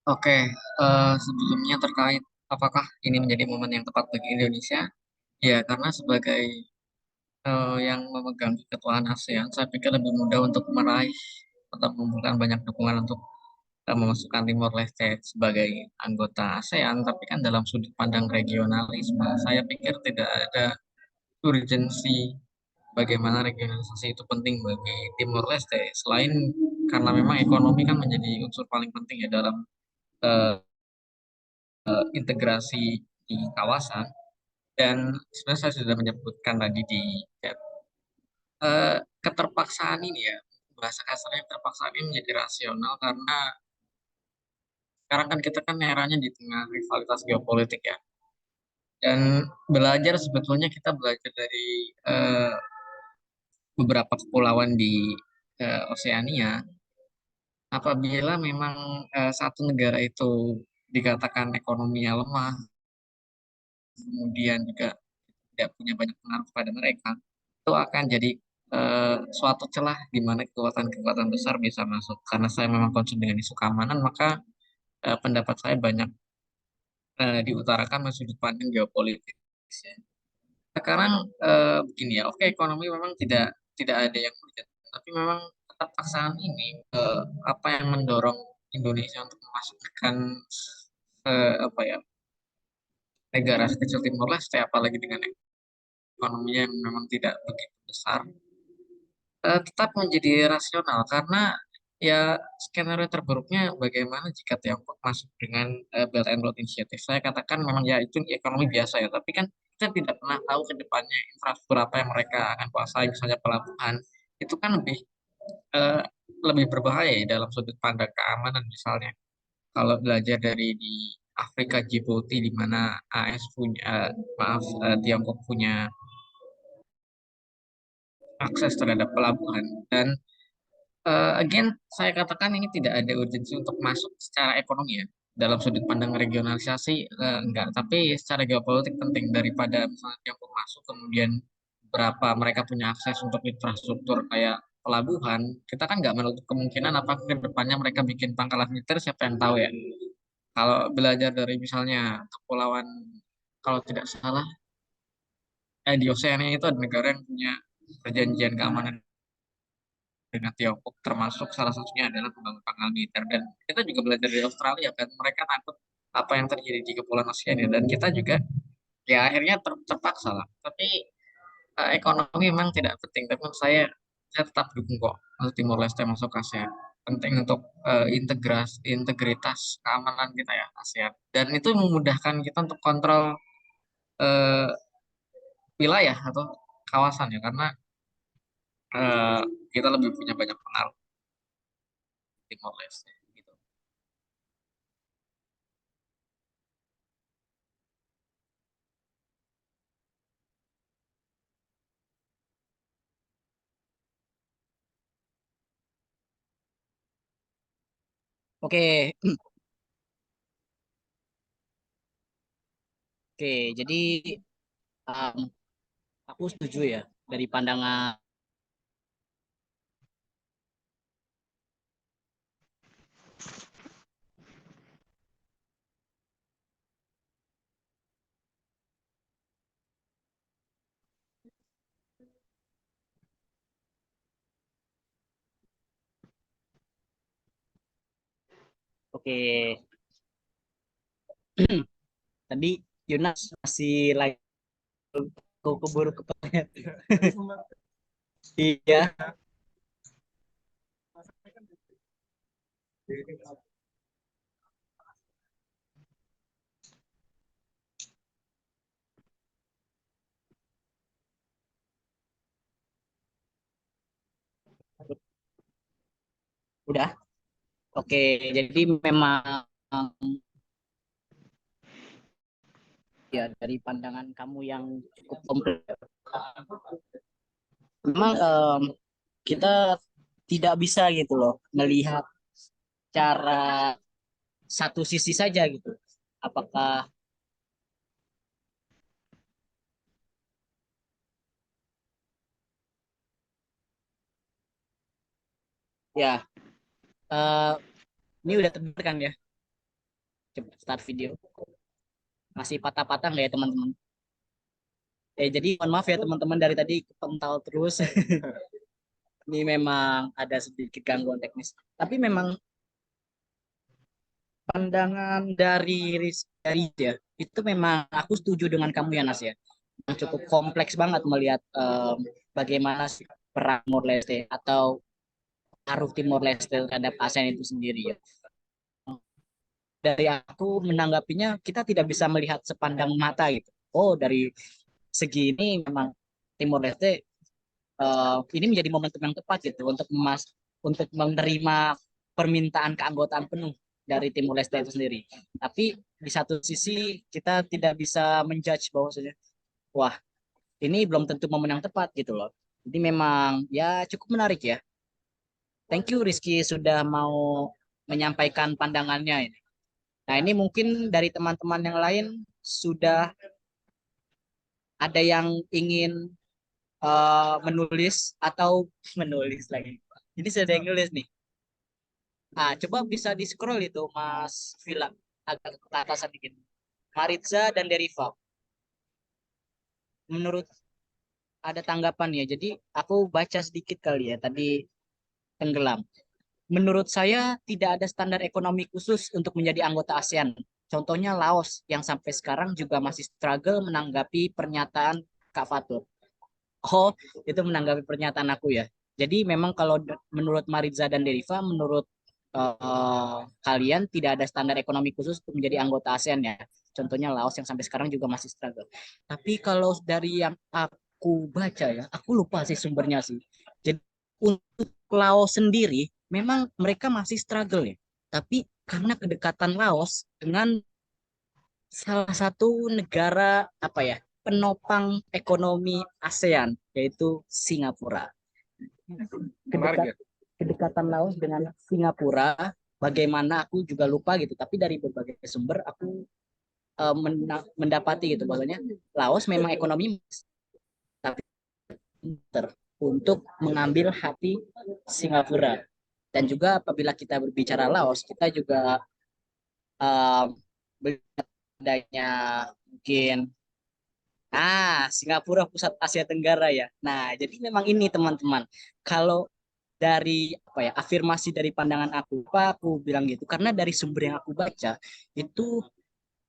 Oke, sebelumnya terkait apakah ini menjadi momen yang tepat bagi Indonesia? Ya, karena sebagai yang memegang keketuaan ASEAN, saya pikir lebih mudah untuk meraih atau mengumpulkan banyak dukungan untuk memasukkan Timor Leste sebagai anggota ASEAN. Tapi kan dalam sudut pandang regionalisme, saya pikir tidak ada urgensi bagaimana regionalisasi itu penting bagi Timor Leste. Selain karena memang ekonomi kan menjadi unsur paling penting ya dalam eh, integrasi di kawasan. Dan sebenarnya saya sudah menyebutkan tadi di chat, keterpaksaan ini ya, bahasa kasarnya keterpaksaan ini menjadi rasional karena sekarang kan kita kan eranya di tengah rivalitas geopolitik ya. Dan belajar sebetulnya kita belajar dari beberapa kepulauan di Oseania. Apabila memang satu negara itu dikatakan ekonominya lemah, kemudian juga tidak punya banyak pengaruh pada mereka, itu akan jadi suatu celah di mana kekuatan-kekuatan besar bisa masuk. Karena saya memang concern dengan isu keamanan, maka pendapat saya banyak diutarakan dari sudut pandang geopolitik. Sekarang begini ya, oke ekonomi memang tidak tidak ada yang urgent, tapi memang tetap paksaan ini apa yang mendorong Indonesia untuk memasukkan apa ya negara sekecil Timor Leste, apalagi dengan ekonominya yang memang tidak begitu besar, tetap menjadi rasional karena ya skenario terburuknya bagaimana jika Tiongkok masuk dengan Belt and Road Initiative. Saya katakan memang ya itu ekonomi biasa ya, tapi kan kita tidak pernah tahu ke depannya infrastruktur apa yang mereka akan kuasai, misalnya pelabuhan. Itu kan eh, lebih berbahaya ya dalam sudut pandang keamanan misalnya. Kalau belajar dari di Afrika Djibouti di mana AS punya Tiongkok punya akses terhadap pelabuhan dan again, saya katakan ini tidak ada urgensi untuk masuk secara ekonomi ya. Dalam sudut pandang regionalisasi, enggak. Tapi secara geopolitik penting daripada misalnya Tiongkok masuk, kemudian berapa mereka punya akses untuk infrastruktur kayak pelabuhan, kita kan nggak menutup kemungkinan apakah ke depannya mereka bikin pangkalan militer, siapa yang tahu ya. Kalau belajar dari misalnya kepulauan, kalau tidak salah, di Oceania itu ada negara yang punya perjanjian keamanan dengan Tiongkok termasuk salah satunya adalah membangun pangkal militer dan kita juga belajar dari Australia kan mereka takut apa yang terjadi di Kepulauan Oseania dan kita juga ya akhirnya terpaksa lah tapi ekonomi memang tidak penting tapi menurut saya tetap dukung kok untuk Timor Leste masuk ke ASEAN penting untuk integritas keamanan kita ya ASEAN dan itu memudahkan kita untuk kontrol eh, wilayah atau kawasan ya karena eh, kita lebih punya banyak pengaruh di Timor Leste gitu. Oke, oke. Jadi um, aku setuju ya dari pandangan. Oke, tadi Yunas masih lagi keburu ke pertanyaan. Iya, udah. Oke, jadi memang ya dari pandangan kamu yang cukup kompleks, memang kita tidak bisa gitu loh melihat cara satu sisi saja gitu. Apakah ya ini udah terdengar kan ya? Coba start video. Masih patah-patah nggak ya teman-teman? Jadi mohon maaf ya teman-teman dari tadi kepental terus. Ini memang ada sedikit gangguan teknis. Tapi memang pandangan dari ya itu memang aku setuju dengan kamu ya Nas ya. Yang cukup kompleks banget melihat bagaimana sih perang Timor Leste atau pengaruh Timor Leste terhadap ASEAN itu sendiri ya. Dari aku menanggapinya kita tidak bisa melihat sepandang mata gitu. Oh dari segi ini memang Timor Leste ini menjadi momentum yang tepat gitu untuk menerima permintaan keanggotaan penuh dari Timor Leste itu sendiri. Tapi di satu sisi kita tidak bisa menjudge bahwasanya wah ini belum tentu momen yang tepat gitu loh. Jadi memang ya cukup menarik ya. Thank you Rizky sudah mau menyampaikan pandangannya ini. Nah ini mungkin dari teman-teman yang lain sudah ada yang ingin menulis atau menulis lagi. Ini sudah ada yang nulis nih. Ah, coba bisa di scroll itu Mas Vila agak ke atas sedikit. Maritza dan Deriva. Menurut ada tanggapan ya. Jadi aku baca sedikit kali ya tadi tenggelam. Menurut saya tidak ada standar ekonomi khusus untuk menjadi anggota ASEAN. Contohnya Laos yang sampai sekarang juga masih struggle menanggapi pernyataan Kak Fatur. Oh, itu menanggapi pernyataan aku ya. Jadi memang kalau menurut Maritza dan Deriva, menurut kalian tidak ada standar ekonomi khusus untuk menjadi anggota ASEAN ya. Contohnya Laos yang sampai sekarang juga masih struggle. Tapi kalau dari yang aku baca ya, aku lupa sih sumbernya sih. Jadi untuk Laos sendiri, memang mereka masih struggle ya. Tapi karena kedekatan Laos dengan salah satu negara apa ya penopang ekonomi ASEAN yaitu Singapura. Menarik ya. Kedekatan Laos dengan Singapura, bagaimana aku juga lupa gitu. Tapi dari berbagai sumber aku mendapati gitu bahwanya Laos memang ekonomi tapi untuk mengambil hati Singapura. Dan juga apabila kita berbicara Laos, kita juga melihat adanya mungkin Singapura pusat Asia Tenggara ya. Nah, jadi memang ini teman-teman. Kalau dari apa ya afirmasi dari pandangan aku bilang gitu karena dari sumber yang aku baca itu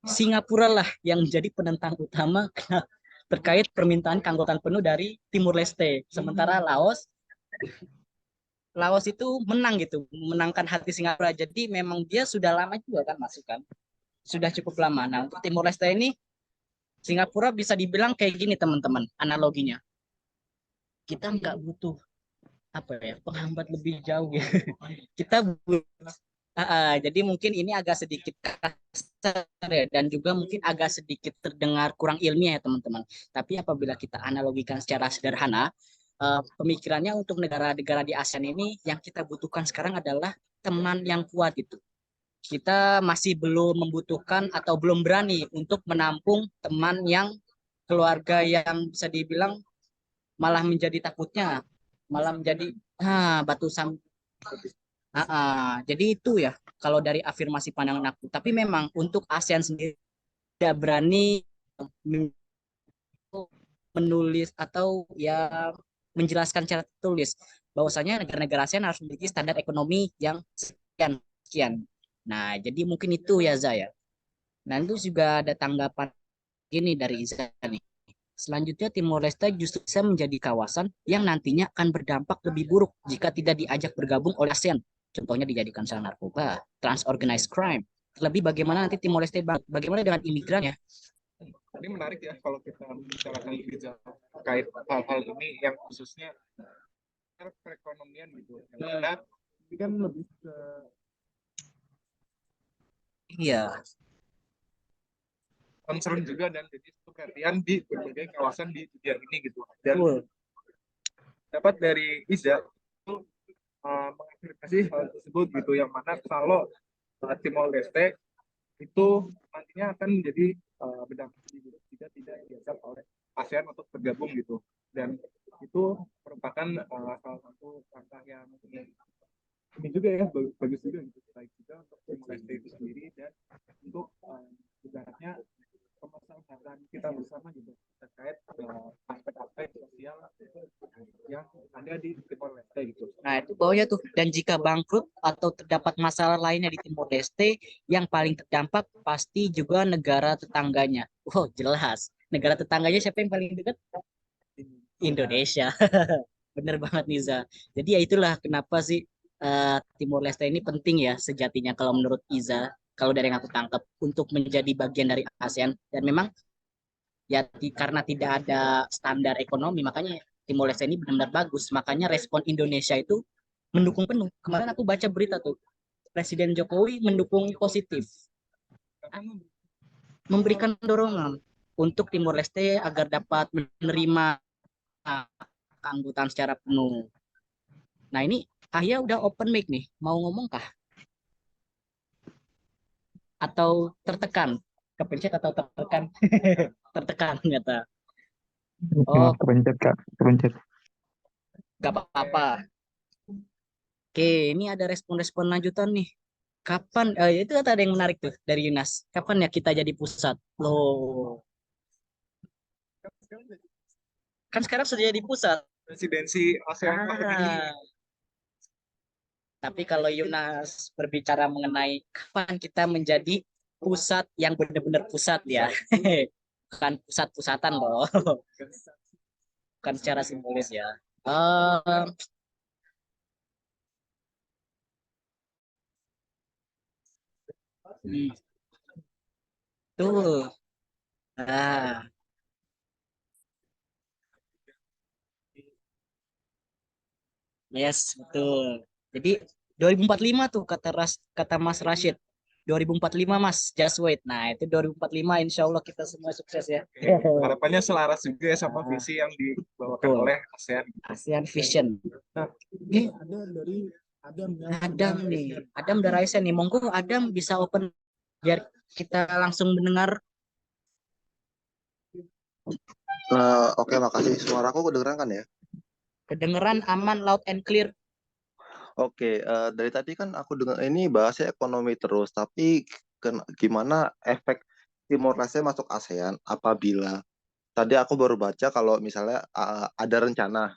Singapura lah yang menjadi penentang utama terkait permintaan keanggotaan penuh dari Timur Leste. Sementara Laos itu menang gitu, menangkan hati Singapura. Jadi memang dia sudah lama juga kan masuk kan, sudah cukup lama. Nah untuk Timur Leste ini Singapura bisa dibilang kayak gini teman-teman analoginya. Kita nggak butuh apa ya penghambat lebih jauh ya. Kita jadi mungkin ini agak sedikit kasar ya dan juga mungkin agak sedikit terdengar kurang ilmiah ya teman-teman. Tapi apabila kita analogikan secara sederhana, pemikirannya untuk negara-negara di ASEAN ini yang kita butuhkan sekarang adalah teman yang kuat gitu. Kita masih belum membutuhkan atau belum berani untuk menampung teman yang keluarga yang bisa dibilang malah menjadi takutnya, malah menjadi batu sam. Jadi itu ya kalau dari afirmasi pandangan aku. Tapi memang untuk ASEAN sendiri tidak berani menulis atau ya menjelaskan secara tertulis bahwasanya negara-negara ASEAN harus memiliki standar ekonomi yang sekian sekian. Nah, jadi mungkin itu ya Zaya. Nah, itu juga ada tanggapan gini dari Iza nih. Selanjutnya, Timor Leste justru bisa menjadi kawasan yang nantinya akan berdampak lebih buruk jika tidak diajak bergabung oleh ASEAN. Contohnya dijadikan sarana narkoba, transorganized crime. Terlebih bagaimana nanti Timor Leste, bagaimana dengan imigran ya? Ini menarik ya kalau kita membicarakan lebih jauh terkait hal-hal ini yang khususnya perekonomian gitu. Karena ini kan lebih ke Iya, concern juga dan jadi perhatian di berbagai kawasan di dunia ini gitu. Dan betul. dapat dari Iza itu mengafirmasi hal tersebut gitu, yang mana kalau Timor Leste itu nantinya akan menjadi berdampak lebih buruk jika tidak diajak oleh ASEAN untuk bergabung gitu. Dan itu merupakan salah satu langkah yang ini juga ya, bagus juga gitu, baik juga untuk Timor Leste itu sendiri dan untuk ibaratnya pemasaran kita bersama gitu terkait aspek-aspek sosial yang ada di Timor Leste gitu. Nah, itu bawahnya tuh. Dan jika bangkrut atau terdapat masalah lainnya di Timor Leste, yang paling terdampak pasti juga negara tetangganya. Oh, jelas. Negara tetangganya siapa yang paling dekat? Indonesia. Bener banget Niza. Jadi ya itulah kenapa sih Timor Leste ini penting ya sejatinya kalau menurut Iza, kalau dari yang aku tangkap untuk menjadi bagian dari ASEAN. Dan memang ya karena tidak ada standar ekonomi, makanya Timor Leste ini benar-benar bagus. Makanya respon Indonesia itu mendukung penuh. Kemarin aku baca berita tuh, Presiden Jokowi mendukung positif, memberikan dorongan untuk Timor Leste agar dapat menerima keanggotaan secara penuh. Nah ini Ahya udah open mic nih, mau ngomong kah? Atau tertekan? Kepencet atau tertekan? Tertekan kata. Oh, Maaf, kepencet Kak, kepencet. gak apa-apa. Oke, ini ada respon-respon lanjutan nih. Kapan, itu kata ada yang menarik tuh dari Yunas. Kapan ya kita jadi pusat? Loh, kan sekarang sudah jadi pusat. Presidensi ASEAN ini Ah, tapi kalau Yunas berbicara mengenai kapan kita menjadi pusat yang benar-benar pusat ya. Bukan pusat-pusatan loh. Bukan secara simbolis ya. Eh, hmm, tuh. Nah, yes, betul. Jadi 2045 tuh kata Mas Rashid. 2045 Mas, just wait. Nah, itu 2045 insya Allah kita semua sukses ya. harapannya selaras juga ya sama Nah, visi yang dibawakan betul. oleh ASEAN. ASEAN Vision. Nah, ini ada dari Adam ya. Adam nih. Adam dari Raisa nih. Monggo Adam bisa open biar kita langsung mendengar. Oke, makasih. Suaraku kedengeran kan ya? Kedengeran aman, loud and clear. Oke, dari tadi kan aku dengar ini bahasnya ekonomi terus, tapi gimana efek Timor Leste masuk ASEAN apabila tadi aku baru baca kalau misalnya ada rencana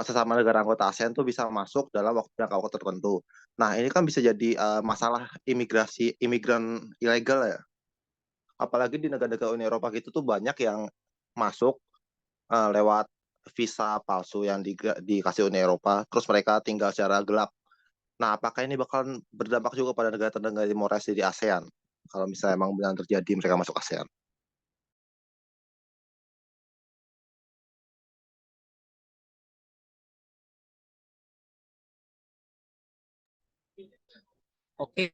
sesama negara anggota ASEAN tuh bisa masuk dalam waktu jangka waktu tertentu. Nah, ini kan bisa jadi masalah imigran ilegal ya. Apalagi di negara-negara Uni Eropa gitu tuh banyak yang masuk lewat visa palsu yang dikasih Uni Eropa, terus mereka tinggal secara gelap. Nah, apakah ini bakal berdampak juga pada negara-negara Timor Leste di ASEAN? Kalau misalnya emang benar terjadi mereka masuk ASEAN. Oke,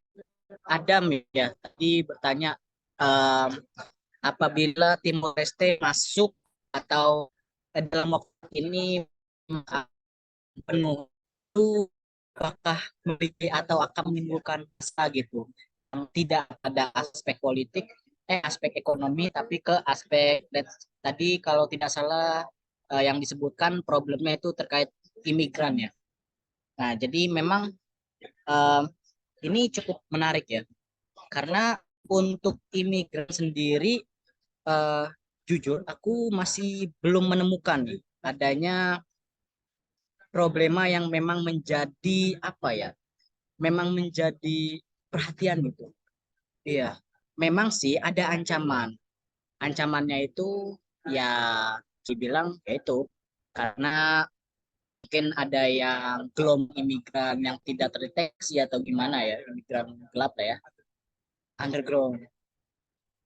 Adam ya. Tadi bertanya em, apabila Timor Leste masuk atau dalam waktu ini penuh itu apakah memiliki atau akan menimbulkan masa gitu yang tidak ada aspek politik aspek ekonomi tapi ke aspek tadi kalau tidak salah yang disebutkan problemnya itu terkait imigran ya. Nah, jadi memang eh, ini cukup menarik ya karena untuk imigran sendiri eh, jujur aku masih belum menemukan adanya problema yang memang menjadi apa ya memang menjadi perhatian gitu. Iya, memang sih ada ancaman. Ancamannya itu ya dibilang yaitu karena mungkin ada yang gelombang imigran yang tidak terdeteksi atau gimana ya, imigran gelap lah ya, underground.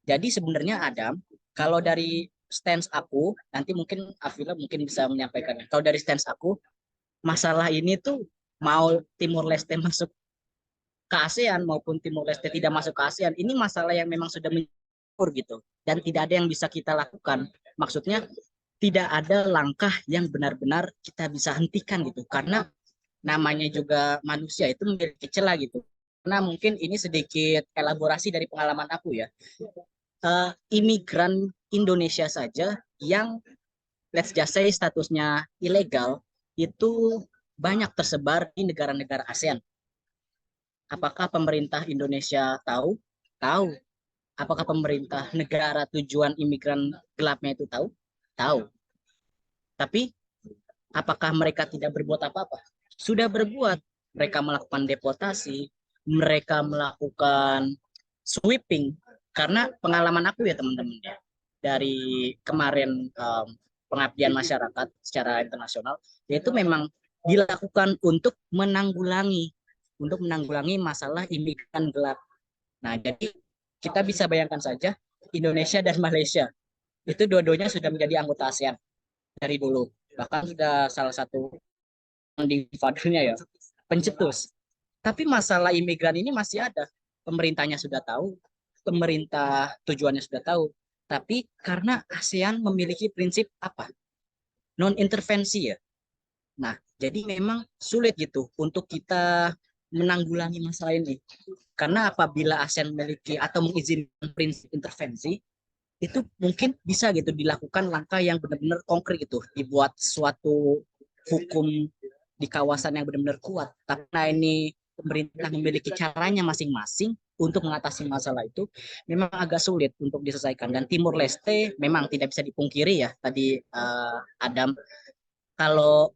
Jadi sebenarnya Adam, kalau dari stance aku, nanti mungkin Afila mungkin bisa menyampaikan. Kalau dari stance aku, masalah ini tuh mau Timur Leste masuk ke ASEAN maupun Timur Leste tidak masuk ke ASEAN, ini masalah yang memang sudah mencampur gitu. Dan tidak ada yang bisa kita lakukan. Maksudnya tidak ada langkah yang benar-benar kita bisa hentikan gitu. Karena namanya juga manusia itu memiliki celah gitu. Nah mungkin ini sedikit elaborasi dari pengalaman aku ya. Imigran Indonesia saja yang let's just say statusnya ilegal itu banyak tersebar di negara-negara ASEAN. Apakah pemerintah Indonesia tahu? Tahu. Apakah pemerintah negara tujuan imigran gelapnya itu tahu? Tahu. Tapi apakah mereka tidak berbuat apa-apa? Sudah berbuat. Mereka melakukan deportasi, mereka melakukan sweeping. Karena pengalaman aku ya teman-teman ya, dari kemarin pengabdian masyarakat secara internasional, yaitu memang dilakukan untuk menanggulangi masalah imigran gelap. Nah, jadi kita bisa bayangkan saja Indonesia dan Malaysia itu dua-duanya sudah menjadi anggota ASEAN dari dulu. Bahkan sudah salah satu di fathernya ya, pencetus. Tapi masalah imigran ini masih ada. Pemerintahnya sudah tahu, pemerintah tujuannya sudah tahu. Tapi karena ASEAN memiliki prinsip apa? Non-intervensi ya. Nah, jadi memang sulit gitu untuk kita menanggulangi masalah ini. Karena apabila ASEAN memiliki atau mengizinkan prinsip intervensi, itu mungkin bisa gitu dilakukan langkah yang benar-benar konkret gitu, dibuat suatu hukum di kawasan yang benar-benar kuat. Karena ini pemerintah memiliki caranya masing-masing untuk mengatasi masalah itu, memang agak sulit untuk diselesaikan. Dan Timur Leste memang tidak bisa dipungkiri ya, tadi Adam, kalau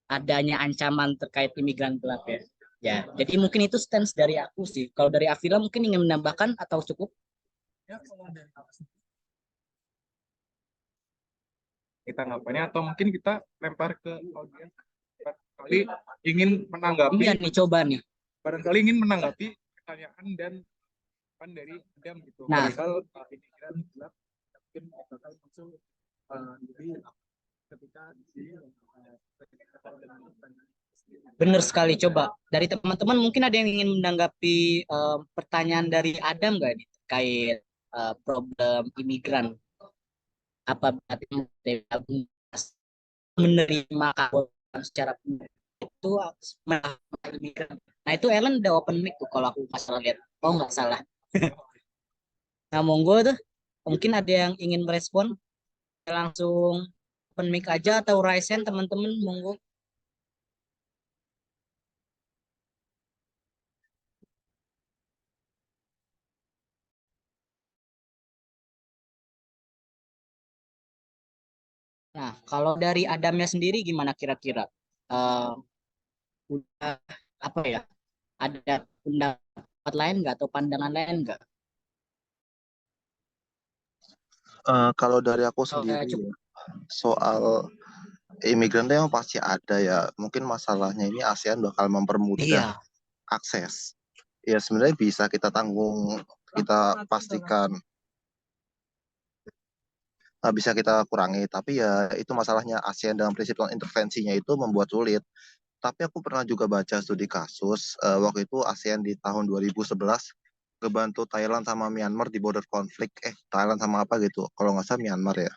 adanya ancaman terkait imigran gelap ya. Ya, jadi mungkin itu stance dari aku sih. Kalau dari Afila mungkin ingin menambahkan atau cukup? Kita ngapainnya atau mungkin kita lempar ke audiens barangkali ingin menanggapi Iya nih, coba nih. barangkali ingin menanggapi pertanyaan dan dari Adam gitu. Nah, Misal imigran gelap mungkin bakal langsung jadi ketika di sini benar sekali. Coba dari teman-teman mungkin ada yang ingin menanggapi pertanyaan dari Adam nggak nih terkait problem imigran? Apa berarti menerima kawasan secara itu imigran? Nah itu Ellen udah open mic tuh kalau aku nggak salah lihat. Oh nggak salah. Nah monggo tuh mungkin ada yang ingin merespon langsung open mic aja atau raise hand teman-teman monggo. Nah, kalau dari Adamnya sendiri gimana kira-kira? Eh, udah apa ya? Ada pendapat lain nggak atau pandangan lain nggak? Kalau dari aku Oh, sendiri cukup. ya, soal imigran itu yang pasti ada ya. Mungkin masalahnya ini ASEAN bakal mempermudah Iya, akses. Ya sebenarnya bisa kita tanggung, kita pastikan bisa kita kurangi. Tapi ya itu masalahnya ASEAN dengan prinsip intervensinya itu membuat sulit. Tapi aku pernah juga baca studi kasus waktu itu ASEAN di tahun 2011 ngebantu Thailand sama Myanmar di border konflik. Thailand sama apa gitu? Kalau nggak salah Myanmar ya.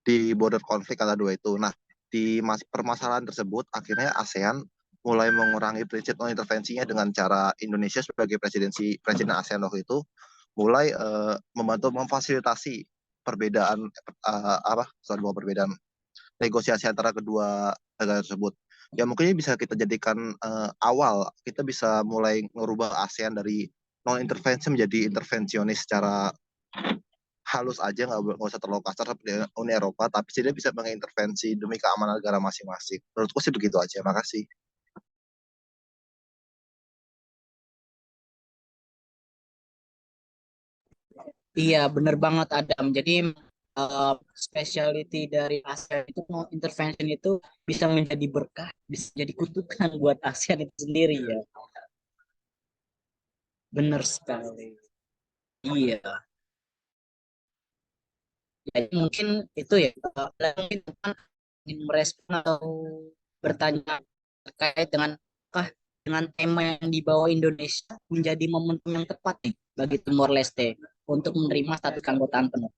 Di border konflik antara dua itu. Nah, di permasalahan tersebut akhirnya ASEAN mulai mengurangi prinsip non intervensinya dengan cara Indonesia sebagai presiden ASEAN waktu itu mulai membantu memfasilitasi perbedaan perbedaan negosiasi antara kedua negara tersebut. Ya mungkin ini bisa kita jadikan awal kita bisa mulai merubah ASEAN dari non intervensi menjadi intervensionis secara halus aja, nggak usah terlalu kasar seperti Uni Eropa, tapi dia bisa mengintervensi demi keamanan negara masing-masing. Menurutku sih begitu aja. Makasih. Iya, bener banget Adam. Jadi specialty dari ASEAN itu mau intervention itu bisa menjadi berkah, bisa jadi kutukan buat ASEAN itu sendiri ya. Bener sekali. Iya. Jadi mungkin itu ya. Mungkin teman ingin merespon atau bertanya terkait dengan apakah dengan tema yang dibawa Indonesia menjadi momentum yang tepat nih bagi Timor Leste untuk menerima status keanggotaan penuh.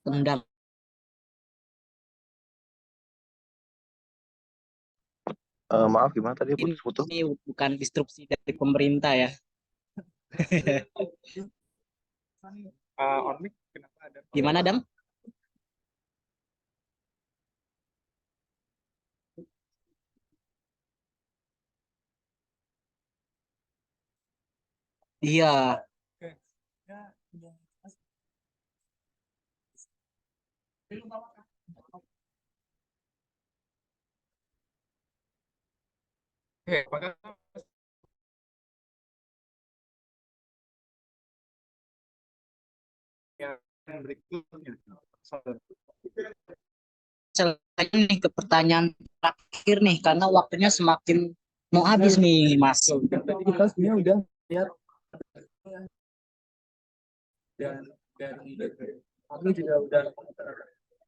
Tendang Maaf gimana tadi ini putus-putus? bukan instruksi dari pemerintah ya. On mic, kenapa ada? Gimana Dam? Iya, Oke. Ya, Oke, apakah yang berikutnya? selanjutnya nih ke pertanyaan terakhir nih karena waktunya semakin mau habis nih Mas. Tadi kita sebenarnya udah lihat dan kami juga udah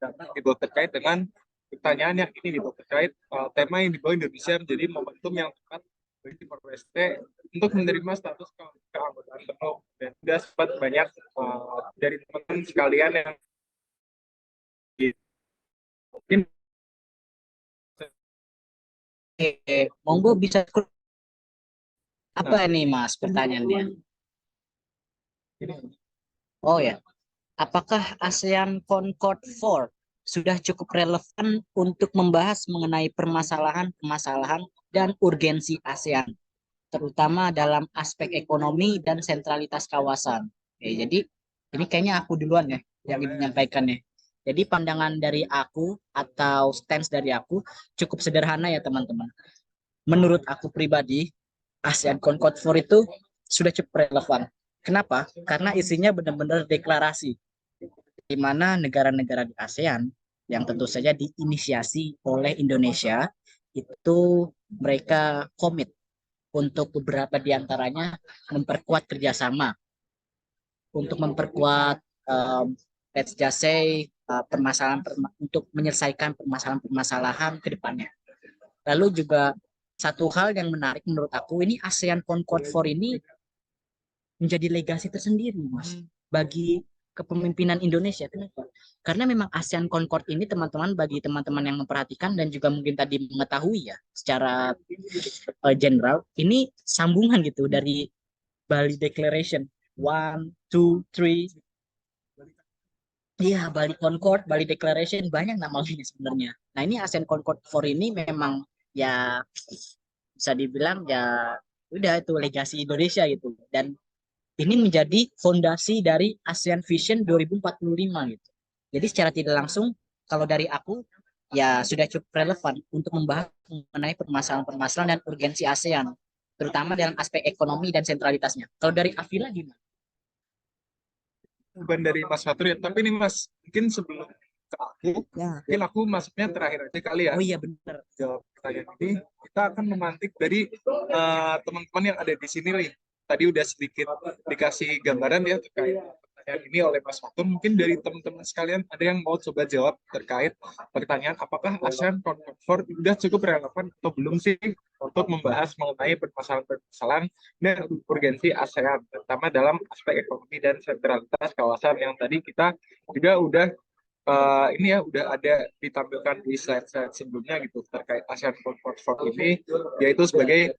dapat gitu terkait dengan pertanyaan yang ini gitu terkait tema yang dibawa Indonesia menjadi momentum yang tepat bagi Timor Leste untuk menerima status keanggotaan penuh dan sudah sempat banyak dari teman-teman sekalian yang mungkin Monggo bisa apa nih Mas pertanyaannya? ini Oh ya, apakah ASEAN Concord 4 sudah cukup relevan untuk membahas mengenai permasalahan-permasalahan dan urgensi ASEAN, terutama dalam aspek ekonomi dan sentralitas kawasan? Jadi ini kayaknya aku duluan ya yang menyampaikannya. Jadi pandangan dari aku atau stance dari aku cukup sederhana ya teman-teman. Menurut aku pribadi, ASEAN Concord 4 itu sudah cukup relevan. Kenapa? Karena isinya benar-benar deklarasi di mana negara-negara di ASEAN yang tentu saja diinisiasi oleh Indonesia itu mereka komit untuk beberapa di antaranya memperkuat kerjasama untuk memperkuat let's just say untuk menyelesaikan permasalahan-permasalahan ke depannya. Lalu juga satu hal yang menarik menurut aku ini ASEAN Concord 4 ini menjadi legasi tersendiri Mas bagi kepemimpinan Indonesia. Kenapa? Karena memang ASEAN Concord ini teman-teman bagi teman-teman yang memperhatikan dan juga mungkin tadi mengetahui ya secara general ini sambungan gitu dari Bali Declaration one, two, three. Iya, Bali Concord, Bali Declaration banyak nama lainnya sebenarnya. Nah, ini ASEAN Concord 4 ini memang ya bisa dibilang ya udah itu legasi Indonesia gitu. Dan ini menjadi fondasi dari ASEAN Vision 2045 gitu. Jadi secara tidak langsung kalau dari aku ya sudah cukup relevan untuk membahas mengenai permasalahan-permasalahan dan urgensi ASEAN, terutama dalam aspek ekonomi dan sentralitasnya. Kalau dari Avila gimana? bukan dari Mas Fatur ya, tapi ini Mas, mungkin sebelum ke aku, Ya. mungkin aku masuknya terakhir aja kali ya. Oh iya benar. Jawab pertanyaan ini, kita akan memantik dari teman-teman yang ada di sini nih. Tadi udah sedikit dikasih gambaran ya terkait pertanyaan ini oleh Mas Fatur. Mungkin dari teman-teman sekalian ada yang mau coba jawab terkait pertanyaan apakah ASEAN Concord sudah cukup relevan atau belum sih untuk membahas mengenai permasalahan-permasalahan dan urgensi ASEAN, terutama dalam aspek ekonomi dan sentralitas kawasan yang tadi kita juga udah ini ya udah ada ditampilkan di slide-slide sebelumnya gitu terkait ASEAN Concord 4 ini, yaitu sebagai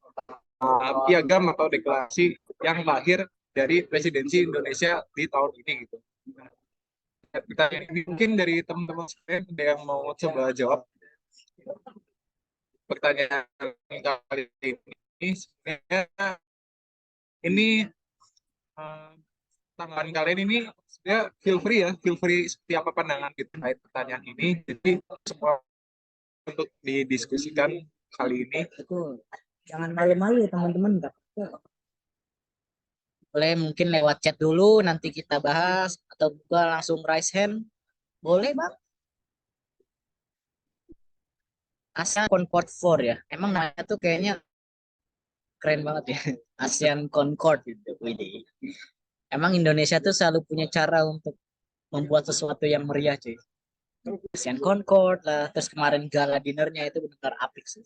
piagam atau deklarasi yang lahir dari presidensi Indonesia di tahun ini gitu. Kita ini mungkin dari teman-teman sekalian ada yang mau coba jawab pertanyaan kali ini. Sebenarnya ini eh, tanggapan kalian ini ya feel free seperti apa pandangan gitu terkait pertanyaan ini. Jadi semua untuk didiskusikan kali ini. Betul. Jangan malu-malu ya teman-teman. Nggak apa-apa. Boleh mungkin lewat chat dulu, nanti kita bahas. Atau juga langsung raise hand. Boleh bang. ASEAN Concord 4 ya. Emang namanya tuh kayaknya keren banget ya. ASEAN Concord gitu. Widih. Emang Indonesia tuh selalu punya cara untuk membuat sesuatu yang meriah cuy. ASEAN Concord lah. Terus kemarin gala dinnernya itu benar-benar apik sih.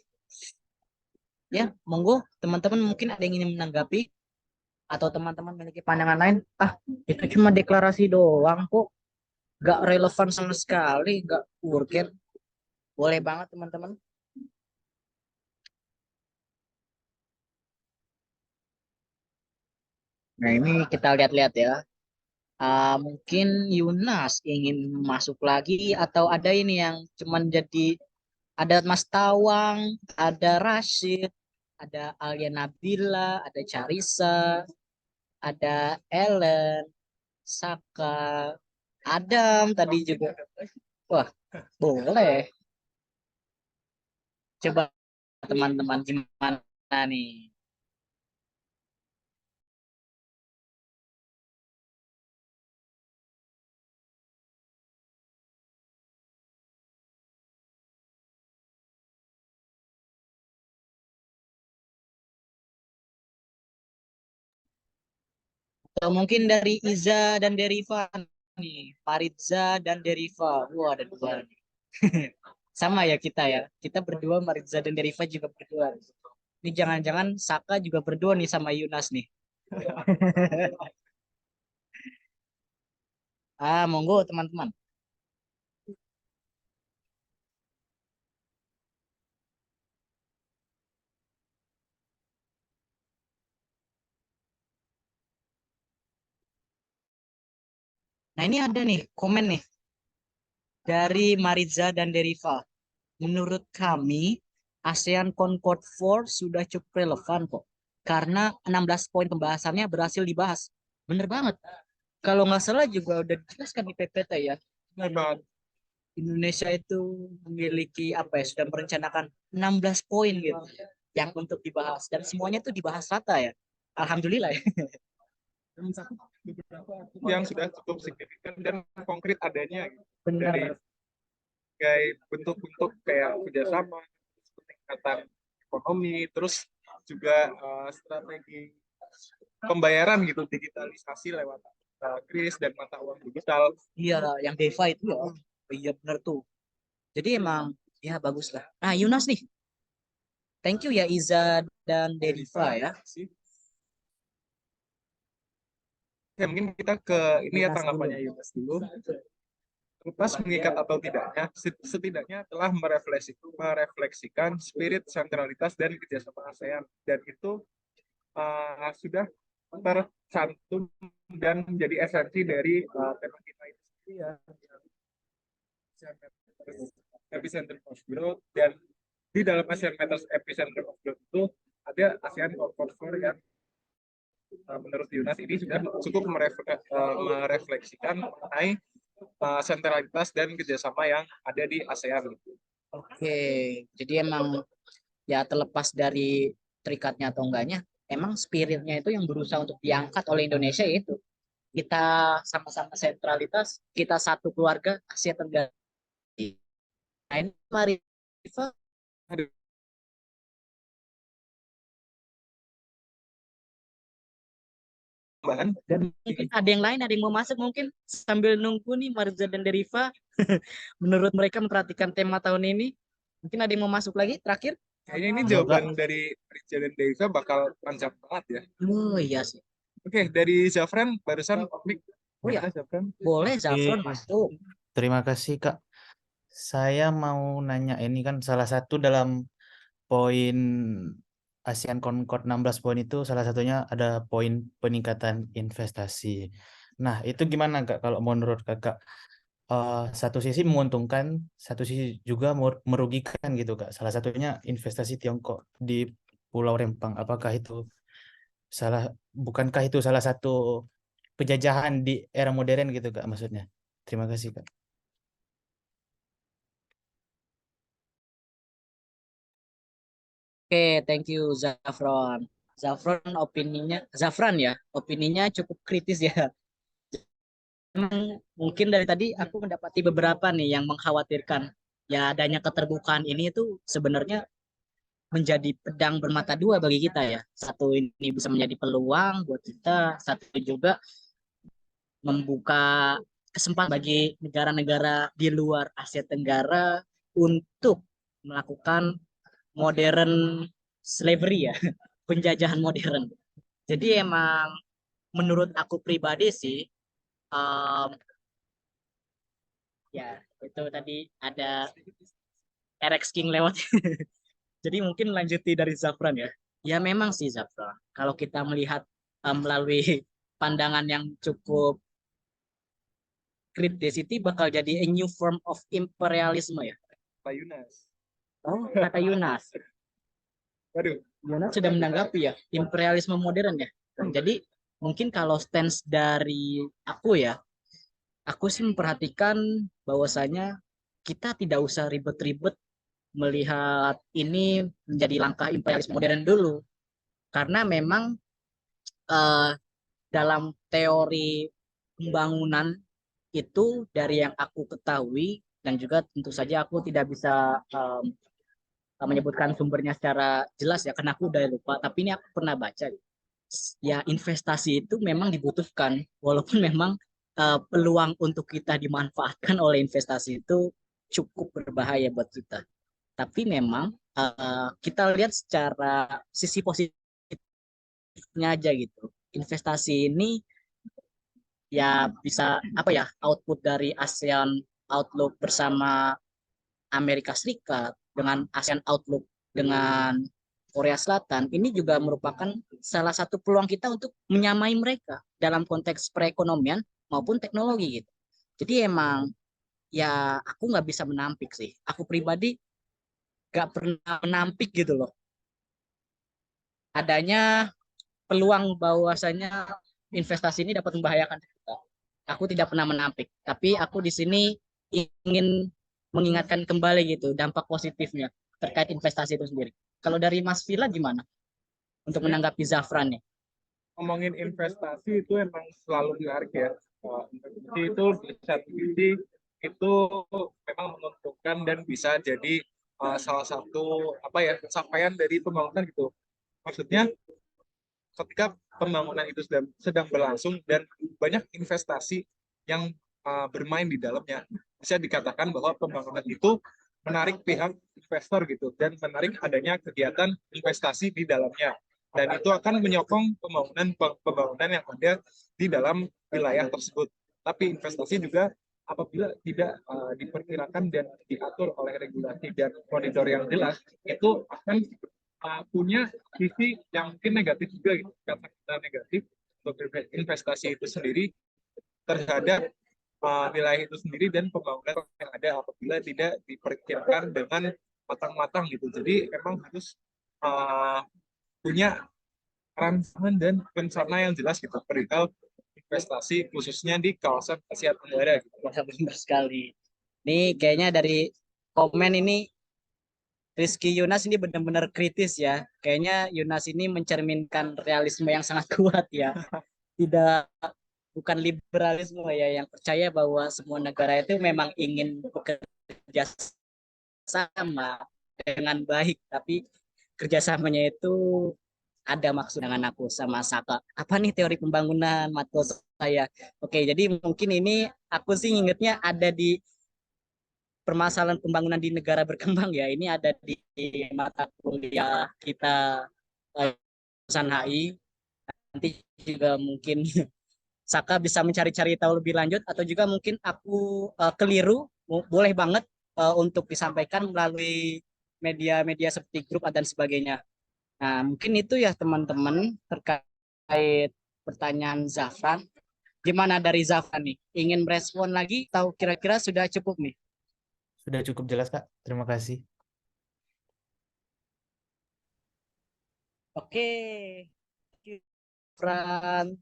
Ya, monggo teman-teman mungkin ada yang ingin menanggapi atau teman-teman memiliki pandangan lain. Ah, itu cuma deklarasi doang kok. Gak relevan sama sekali, gak urgen. Boleh banget teman-teman. Nah, ini kita lihat-lihat ya. Mungkin Yunas ingin masuk lagi atau ada ini yang cuman jadi ada Mas Tawang, ada Rashid, ada Alia Nabila, ada Charissa, ada Ellen, Saka, Adam tadi juga. Wah, boleh. Coba teman-teman gimana nih? Atau mungkin dari Iza dan Deriva nih, Faridza dan Deriva. Wah, ada dua nih. Sama ya kita ya. Kita berdua, Maritza dan Deriva juga berdua. Ini jangan-jangan Saka juga berdua nih sama Yunas nih. Monggo teman-teman. Nah, ini ada nih komen nih dari Maritza dan Deriva. Menurut kami, ASEAN Concord 4 sudah cukup relevan kok. Karena 16 poin pembahasannya berhasil dibahas. Bener banget. Kalau nggak salah juga udah dijelaskan di PPT ya. Benar banget. Indonesia itu memiliki apa ya, sudah merencanakan 16 poin gitu yang untuk dibahas. Dan semuanya tuh dibahas rata ya. Alhamdulillah ya. Yang sudah cukup signifikan dan konkret adanya gitu. Benar. Dari kayak bentuk-bentuk kayak kerjasama, peningkatan ekonomi, terus juga strategi pembayaran gitu, digitalisasi lewat kris dan mata uang digital. Iya, yang Deva itu ya. Iya benar tuh. Jadi emang ya bagus lah. Nah, Yunas nih. Thank you ya Iza dan Deriva ya. Ya, mungkin kita ke ini ya tanggapannya Yunas dulu. Terlepas mengikat atau tidaknya, setidaknya telah merefleksikan spirit sentralitas dan kerjasama ASEAN, dan itu sudah tercantum dan menjadi esensi dari tema kita ini sendiri ya, epicenter of growth. Dan di dalam ASEAN Matters epicenter of growth itu ada ASEAN Concord 4 yang menurut Yunas ini sudah cukup merefleksikan mengenai sentralitas dan kerjasama yang ada di ASEAN. Oke, jadi emang ya terlepas dari terikatnya atau enggaknya, emang spiritnya itu yang berusaha untuk diangkat oleh Indonesia itu. Kita sama-sama sentralitas, kita satu keluarga Asia Tenggara. Nah, ini mari dan mungkin ada yang lain, ada yang mau masuk mungkin sambil nunggu nih Marza dan Deriva. Menurut mereka memperhatikan tema tahun ini, mungkin ada yang mau masuk lagi terakhir. Kayaknya ini jawaban dari Rizja dan Deiva bakal panjang banget ya. Oh iya sih. Oke, dari Zafran barusan mic. Oh ya, Zafran. boleh Zafran masuk. Terima kasih Kak. Saya mau nanya, ini kan salah satu dalam poin ASEAN Concord 16 poin itu salah satunya ada poin peningkatan investasi. Nah, itu gimana Kak kalau menurut Kakak? Satu sisi menguntungkan, satu sisi juga merugikan gitu Kak. Salah satunya investasi Tiongkok di Pulau Rempang. Apakah itu Bukankah itu salah satu penjajahan di era modern gitu Kak maksudnya? Terima kasih Kak. Oke, thank you Zafron. Zafran ya, opininya cukup kritis ya. Memang mungkin dari tadi aku mendapati beberapa nih yang mengkhawatirkan. Ya adanya keterbukaan ini itu sebenarnya menjadi pedang bermata dua bagi kita ya. Satu ini bisa menjadi peluang buat kita, satu juga membuka kesempatan bagi negara-negara di luar Asia Tenggara untuk melakukan modern slavery ya, penjajahan modern. Jadi emang menurut aku pribadi sih, um, ya itu tadi ada RX King lewat. Jadi mungkin lanjuti dari Zafran ya. Ya memang sih Zafran. Kalau kita melihat melalui pandangan yang cukup kritis itu bakal jadi a new form of imperialisme ya. Pak Yunas. Oh, kata Yunas. Waduh. Yunas sudah menanggapi ya imperialisme modern ya. Jadi mungkin kalau stance dari aku ya, aku sih memperhatikan bahwasanya kita tidak usah ribet-ribet melihat ini menjadi langkah imperialisme modern dulu. Karena memang eh, dalam teori pembangunan itu dari yang aku ketahui dan juga tentu saja aku tidak bisa menyebutkan sumbernya secara jelas ya karena aku udah lupa tapi ini aku pernah baca ya investasi itu memang dibutuhkan walaupun memang peluang untuk kita dimanfaatkan oleh investasi itu cukup berbahaya buat kita tapi memang kita lihat secara sisi positifnya aja gitu investasi ini ya bisa apa ya output dari ASEAN Outlook bersama Amerika Serikat dengan ASEAN Outlook dengan Korea Selatan ini juga merupakan salah satu peluang kita untuk menyamai mereka dalam konteks perekonomian maupun teknologi gitu. Jadi emang ya aku nggak bisa menampik sih. Aku pribadi nggak pernah menampik gitu loh. Adanya peluang bahwasanya investasi ini dapat membahayakan kita. Aku tidak pernah menampik, tapi aku di sini ingin mengingatkan kembali gitu dampak positifnya terkait investasi itu sendiri. Kalau dari Mas Villa gimana untuk menanggapi Zafran nih? Ngomongin investasi itu emang selalu menarik ya. Investasi itu di satu sisi itu memang menguntungkan dan bisa jadi salah satu apa ya pencapaian dari pembangunan gitu. Maksudnya ketika pembangunan itu sedang berlangsung dan banyak investasi yang bermain di dalamnya, bisa dikatakan bahwa pembangunan itu menarik pihak investor gitu dan menarik adanya kegiatan investasi di dalamnya dan itu akan menyokong pembangunan yang ada di dalam wilayah tersebut. Tapi investasi juga apabila tidak diperkirakan dan diatur oleh regulasi dan koridor yang jelas, itu akan punya sisi yang mungkin negatif juga gitu. Kata kita negatif untuk investasi itu sendiri terhadap wilayah itu sendiri dan pembangunan yang ada apabila tidak diperkirakan dengan matang-matang gitu. Jadi memang harus punya rancangan dan rencana yang jelas gitu perihal investasi khususnya di kawasan Asia Tenggara gitu. Benar sekali. Ini kayaknya dari komen ini Rizky Yunas ini benar-benar kritis ya. Kayaknya Yunas ini mencerminkan realisme yang sangat kuat ya. Tidak bukan liberalisme ya yang percaya bahwa semua negara itu memang ingin bekerja sama dengan baik, tapi kerjasamanya itu ada maksud dengan aku sama Saka. Apa nih teori pembangunan matkul saya? Oke, jadi mungkin ini aku sih ingetnya ada di permasalahan pembangunan di negara berkembang ya. Ini ada di mata kuliah kita jurusan HI. Nanti juga mungkin Saka bisa mencari-cari tahu lebih lanjut atau juga mungkin aku keliru, boleh banget untuk disampaikan melalui media-media seperti grup dan sebagainya. Nah, mungkin itu ya teman-teman terkait pertanyaan Zafran. Gimana dari Zafran nih? Ingin merespon lagi atau kira-kira sudah cukup nih? Sudah cukup jelas Kak. Terima kasih. Oke. Fran.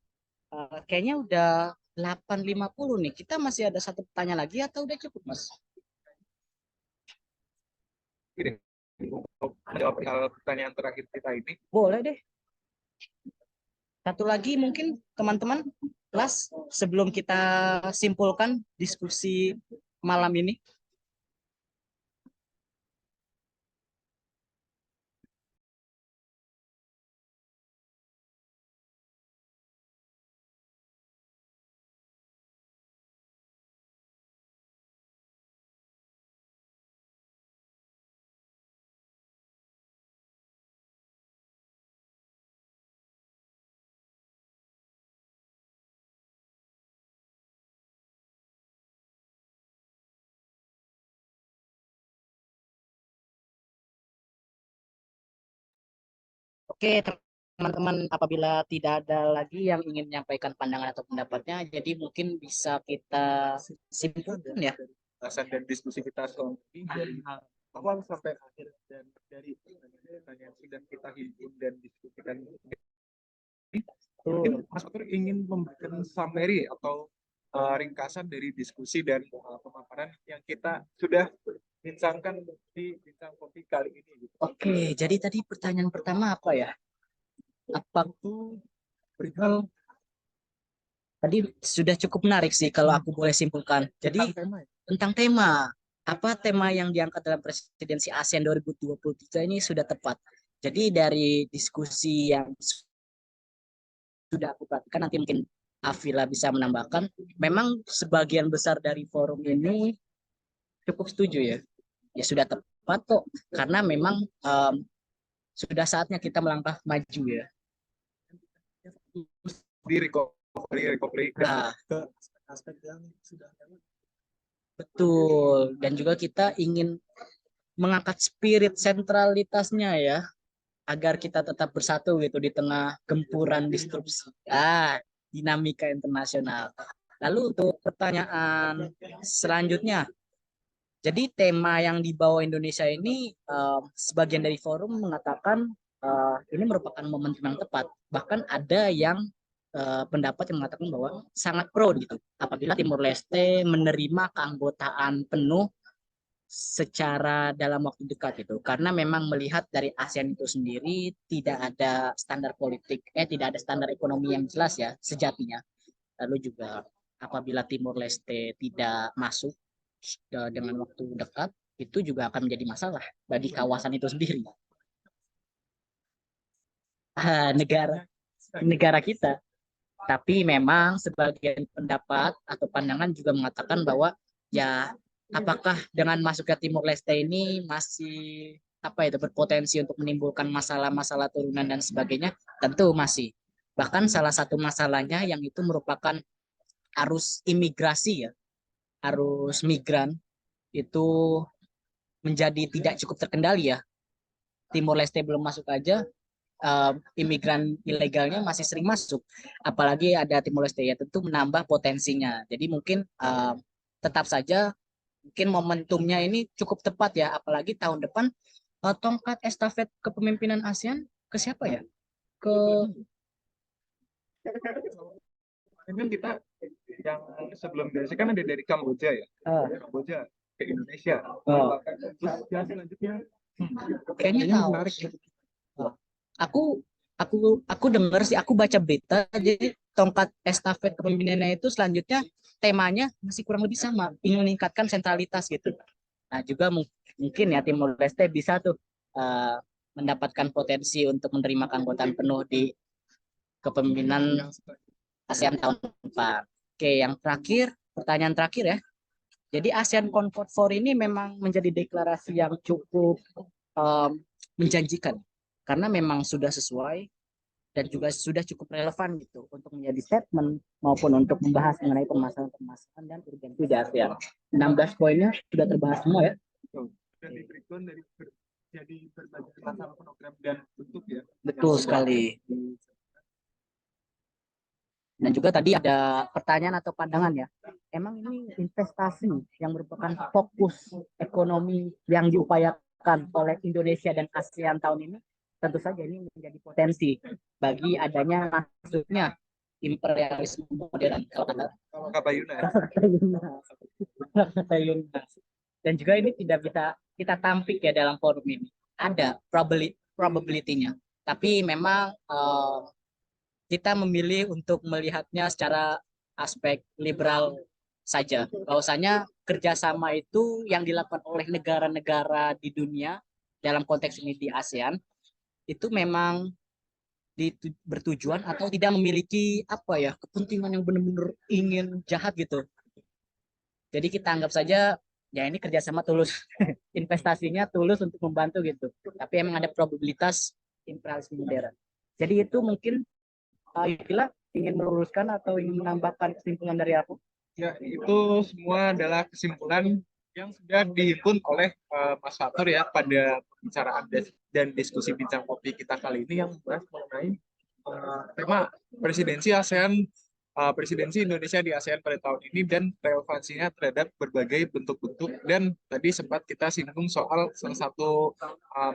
Kayaknya udah 8.50 nih. Kita masih ada satu pertanyaan lagi atau udah cukup, Mas? Ini untuk menjawab hal pertanyaan terakhir kita ini. Boleh deh. Satu lagi mungkin teman-teman kelas sebelum kita simpulkan diskusi malam ini. Oke, teman-teman, apabila tidak ada lagi yang ingin menyampaikan pandangan atau pendapatnya, jadi mungkin bisa kita simpulkan ya. Bahasan dan diskusi kita soal ini dari awal sampai akhir dan dari pertanyaan sudah kita himpun dan diskusikan. Mungkin Mas Fatur ingin memberikan summary atau ringkasan dari diskusi dan pemaparan yang kita sudah bincangkan di Bincang Kopi kali ini. Gitu. Oke, jadi tadi pertanyaan pertama apa ya? Apa Itu perihal tadi sudah cukup menarik sih kalau aku boleh simpulkan. Jadi tema ya? tentang tema, apa tema yang diangkat dalam presidensi ASEAN 2023 ini sudah tepat. Jadi dari diskusi yang sudah aku perhatikan, nanti mungkin Afila bisa menambahkan, memang sebagian besar dari forum ini cukup setuju ya. Ya sudah tepat kok, karena memang sudah saatnya kita melangkah maju ya. Di recovery Nah, ke aspek yang sudah betul, dan juga kita ingin mengangkat spirit sentralitasnya ya, agar kita tetap bersatu gitu di tengah gempuran disrupsi, dinamika internasional. Lalu untuk pertanyaan selanjutnya, jadi tema yang dibawa Indonesia ini sebagian dari forum mengatakan ini merupakan momentum yang tepat. Bahkan ada yang pendapat yang mengatakan bahwa sangat pro gitu apabila Timor Leste menerima keanggotaan penuh secara dalam waktu dekat itu, karena memang melihat dari ASEAN itu sendiri tidak ada standar politik, tidak ada standar ekonomi yang jelas ya sejatinya. Lalu juga apabila Timor Leste tidak masuk dengan waktu dekat, itu juga akan menjadi masalah bagi kawasan itu sendiri. Negara kita. Tapi memang sebagian pendapat atau pandangan juga mengatakan bahwa ya apakah dengan masuknya Timor Leste ini masih berpotensi untuk menimbulkan masalah-masalah turunan dan sebagainya? Tentu masih. Bahkan salah satu masalahnya yang itu merupakan arus imigrasi ya, arus migran itu menjadi tidak cukup terkendali ya. Timor Leste belum masuk aja, imigran ilegalnya masih sering masuk. Apalagi ada Timor Leste ya, tentu menambah potensinya. Jadi mungkin tetap saja mungkin momentumnya ini cukup tepat ya, apalagi tahun depan tongkat estafet kepemimpinan ASEAN ke siapa ya? Ke kan kita yang sebelum dari kan ada dari Kamboja ya. Kamboja ke Indonesia. Terus ya selanjutnya kayaknya menarik. Aku dengar sih, aku baca berita, jadi tongkat estafet kepemimpinannya itu selanjutnya temanya masih kurang lebih sama, ingin meningkatkan sentralitas gitu. Nah juga mungkin ya Timor Leste bisa tuh mendapatkan potensi untuk menerima keanggotaan penuh di kepemimpinan ASEAN tahun depan. Oke, yang terakhir, pertanyaan terakhir ya. Jadi ASEAN Concord 4 ini memang menjadi deklarasi yang cukup menjanjikan, karena memang sudah sesuai dan juga sudah cukup relevan gitu untuk menjadi statement maupun untuk membahas mengenai permasalahan-permasalahan dan urgensi di ASEAN. 16 poinnya sudah terbahas semua ya. Dan di breakdown dari jadi berbagai macam program dan bentuk ya. Betul sekali. Dan juga tadi ada pertanyaan atau pandangan ya. Emang ini investasi yang merupakan fokus ekonomi yang diupayakan oleh Indonesia dan ASEAN tahun ini tentu saja ini menjadi potensi bagi adanya masuknya imperialisme modern kalau Kata Yuna. kata Yunus. Kata Yunus. Dan juga ini tidak bisa kita tampik ya dalam forum ini. Ada probability-nya. Tapi memang kita memilih untuk melihatnya secara aspek liberal saja. Bahwasanya kerjasama itu yang dilakukan oleh negara-negara di dunia dalam konteks ini di ASEAN itu memang bertujuan atau tidak memiliki apa ya kepentingan yang benar-benar ingin jahat gitu. Jadi kita anggap saja ya ini kerjasama tulus, investasinya tulus untuk membantu gitu. Tapi emang ada probabilitas imperialisme modern. Jadi itu mungkin Itulah ingin meluruskan atau ingin menambahkan kesimpulan dari aku. Ya, itu semua adalah kesimpulan yang sudah dihimpun oleh Mas Fatur ya pada pembicaraan dan diskusi bincang kopi kita kali ini yang membahas mengenai tema presidensi ASEAN, presidensi Indonesia di ASEAN pada tahun ini dan relevansinya terhadap berbagai bentuk-bentuk, dan tadi sempat kita singgung soal salah satu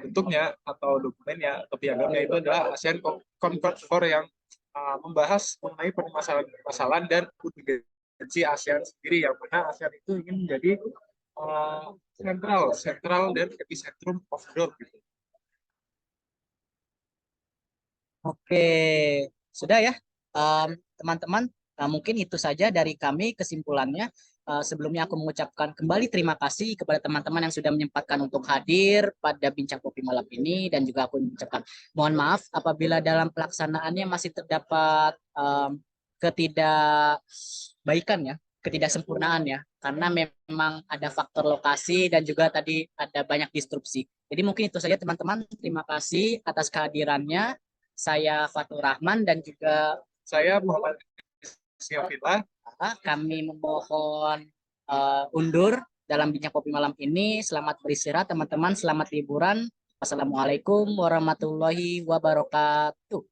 bentuknya atau dokumennya atau piagamnya itu adalah ASEAN Concord 4 yang membahas mengenai permasalahan dan urgensi ASEAN sendiri, yang mana ASEAN itu ingin menjadi sentral dan epicentrum of growth gitu. Oke, sudah ya teman-teman. Mungkin itu saja dari kami kesimpulannya. Sebelumnya aku mengucapkan kembali terima kasih kepada teman-teman yang sudah menyempatkan untuk hadir pada bincang kopi malam ini, dan juga aku mengucapkan mohon maaf apabila dalam pelaksanaannya masih terdapat ketidakbaikan ya, ketidaksempurnaan ya, karena memang ada faktor lokasi dan juga tadi ada banyak disrupsi. Jadi mungkin itu saja teman-teman. Terima kasih atas kehadirannya. Saya Fatur Rahman dan juga saya Muhammad Siafillah. Kami memohon undur dalam bincang kopi malam ini. Selamat beristirahat teman-teman, selamat liburan. Wassalamualaikum warahmatullahi wabarakatuh.